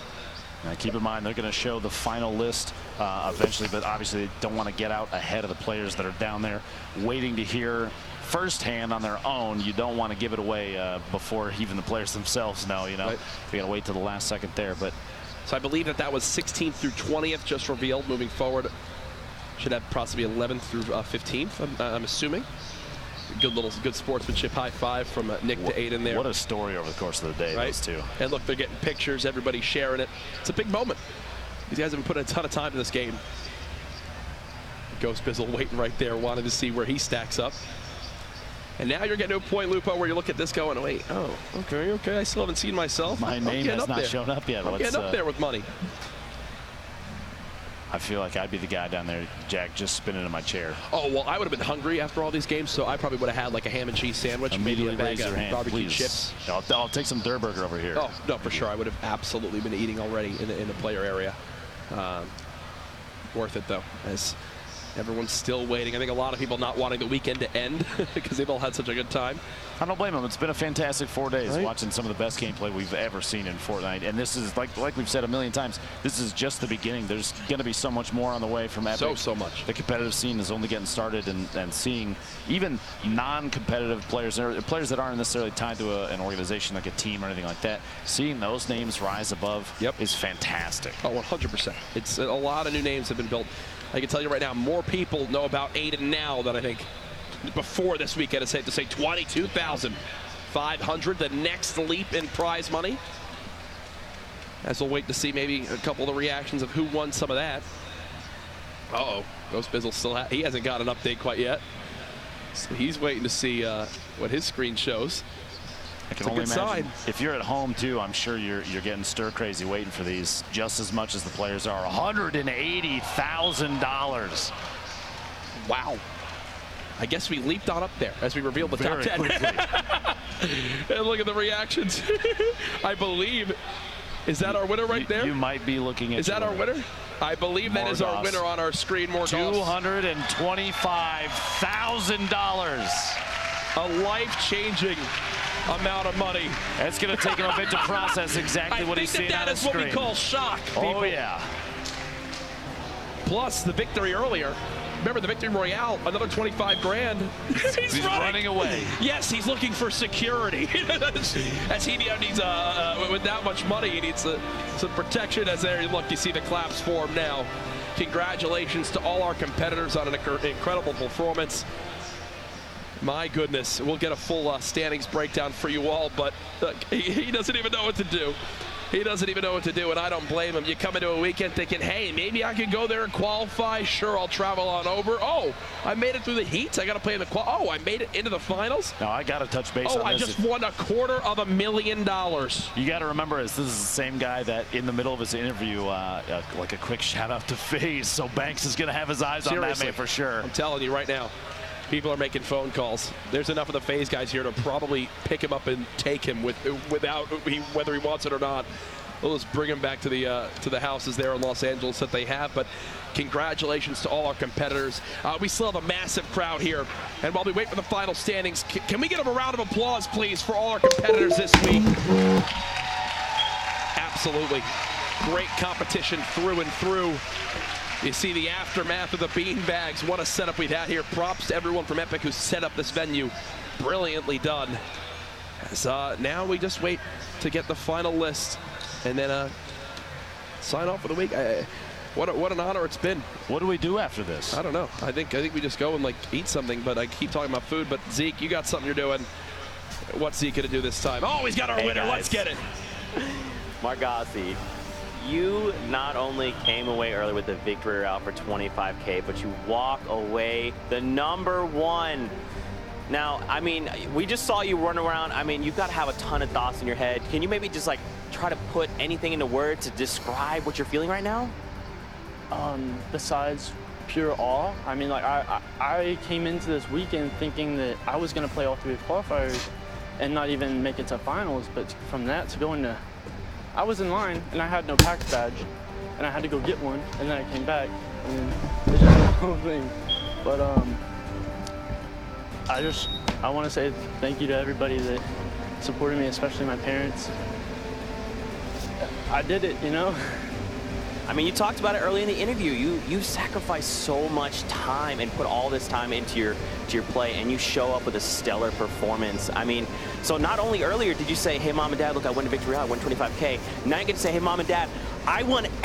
Now keep in mind, they're going to show the final list eventually, but obviously they don't want to get out ahead of the players that are down there waiting to hear firsthand on their own. You don't want to give it away before even the players themselves know, you know. Right. You got to wait till the last second there. But so I believe that was 16th through 20th just revealed. Moving forward, should have possibly 11th through 15th, I'm assuming. Good sportsmanship high five from Nick to Aiden there. What a story over the course of the day, right? Those two. And look, they're getting pictures, everybody's sharing it. It's a big moment. These guys have been putting a ton of time in this game. Ghost Bizzle waiting right there, wanted to see where he stacks up. And now you're getting to a point, Lupo, where you look at this going, wait, oh, okay, I still haven't seen myself. My name has not shown up yet. I'm getting up there with money. I feel like I'd be the guy down there, Jack, just spinning in my chair. Oh, well, I would have been hungry after all these games, so I probably would have had like a ham and cheese sandwich, maybe a bag of barbecue chips. I'll take some Durburger over here. Oh, no, for sure. I would have absolutely been eating already in the player area. Worth it, though, as Everyone's still waiting. I think a lot of people not wanting the weekend to end because they've all had such a good time. I don't blame them. It's been a fantastic 4 days, right? Watching some of the best gameplay we've ever seen in Fortnite. And this is, like we've said a million times, this is just the beginning. There's going to be so much more on the way from Epic. So much. The competitive scene is only getting started, and seeing even non-competitive players, or players that aren't necessarily tied to an organization like a team or anything like that, seeing those names rise above is fantastic. Oh, 100%. It's a lot of new names have been built. I can tell you right now, more people know about Aiden now than I think before this weekend. It's safe to say 22,500, the next leap in prize money. As we'll wait to see maybe a couple of the reactions of who won some of that. Uh-oh, Ghost Bizzle still he hasn't got an update quite yet. So he's waiting to see what his screen shows. I can only imagine if you're at home too, I'm sure you're getting stir crazy waiting for these just as much as the players are. $180,000. Wow. I guess we leaped on up there as we revealed the top 10. And look at the reactions. I believe, is that our winner right there? You might be looking at. Is that our winner? I believe that is our winner on our screen. $225,000. A life-changing amount of money. It's going to take him a bit to process exactly what he's seeing on his screen. That is what we call shock, people. Oh, yeah. Plus the victory earlier. Remember the victory royale, another 25 grand. he's running away. Yes, he's looking for security. As he needs, with that much money, he needs some protection. As there, look, you see the claps form now. Congratulations to all our competitors on an incredible performance. My goodness, we'll get a full standings breakdown for you all, but he doesn't even know what to do. He doesn't even know what to do, and I don't blame him. You come into a weekend thinking, hey, maybe I can go there and qualify. Sure, I'll travel on over. Oh, I made it through the heats. I got to play in the Oh, I made it into the finals. No, I got to touch base on this. Oh, I just won $250,000. You got to remember, this is the same guy that in the middle of his interview, like a quick shout out to FaZe. So Banks is going to have his eyes on that man for sure. I'm telling you right now. People are making phone calls. There's enough of the FaZe guys here to probably pick him up and take him without whether he wants it or not. We'll just bring him back to the houses there in Los Angeles that they have. But congratulations to all our competitors. We still have a massive crowd here. And while we wait for the final standings, can we get a round of applause, please, for all our competitors this week? Absolutely. Great competition through and through. You see the aftermath of the beanbags. What a setup we've had here. Props to everyone from Epic who set up this venue. Brilliantly done. As now we just wait to get the final list and then sign off for the week. What an honor it's been. What do we do after this? I don't know. I think we just go and like eat something, but I keep talking about food. But Zeke, you got something you're doing. What's Zeke gonna do this time? Oh, he's got our winner. Guys. Let's get it. Margassi, you not only came away early with the victory route for 25K, but you walk away the #1. Now, I mean, we just saw you run around. I mean, you've got to have a ton of thoughts in your head. Can you maybe just like try to put anything into words to describe what you're feeling right now? Besides pure awe, I mean, like I came into this weekend thinking that I was going to play all 3 qualifiers and not even make it to finals, but from that to going to, I was in line and I had no PAX badge and I had to go get one, and then I came back and it's just the whole thing. But I want to say thank you to everybody that supported me, especially my parents. I did it, you know? I mean, you talked about it early in the interview. You sacrificed so much time and put all this time into your play, and you show up with a stellar performance. I mean, so not only earlier did you say, hey, Mom and Dad, look, I won a victory royale, I won 25K. Now you get to say, hey, Mom and Dad, I won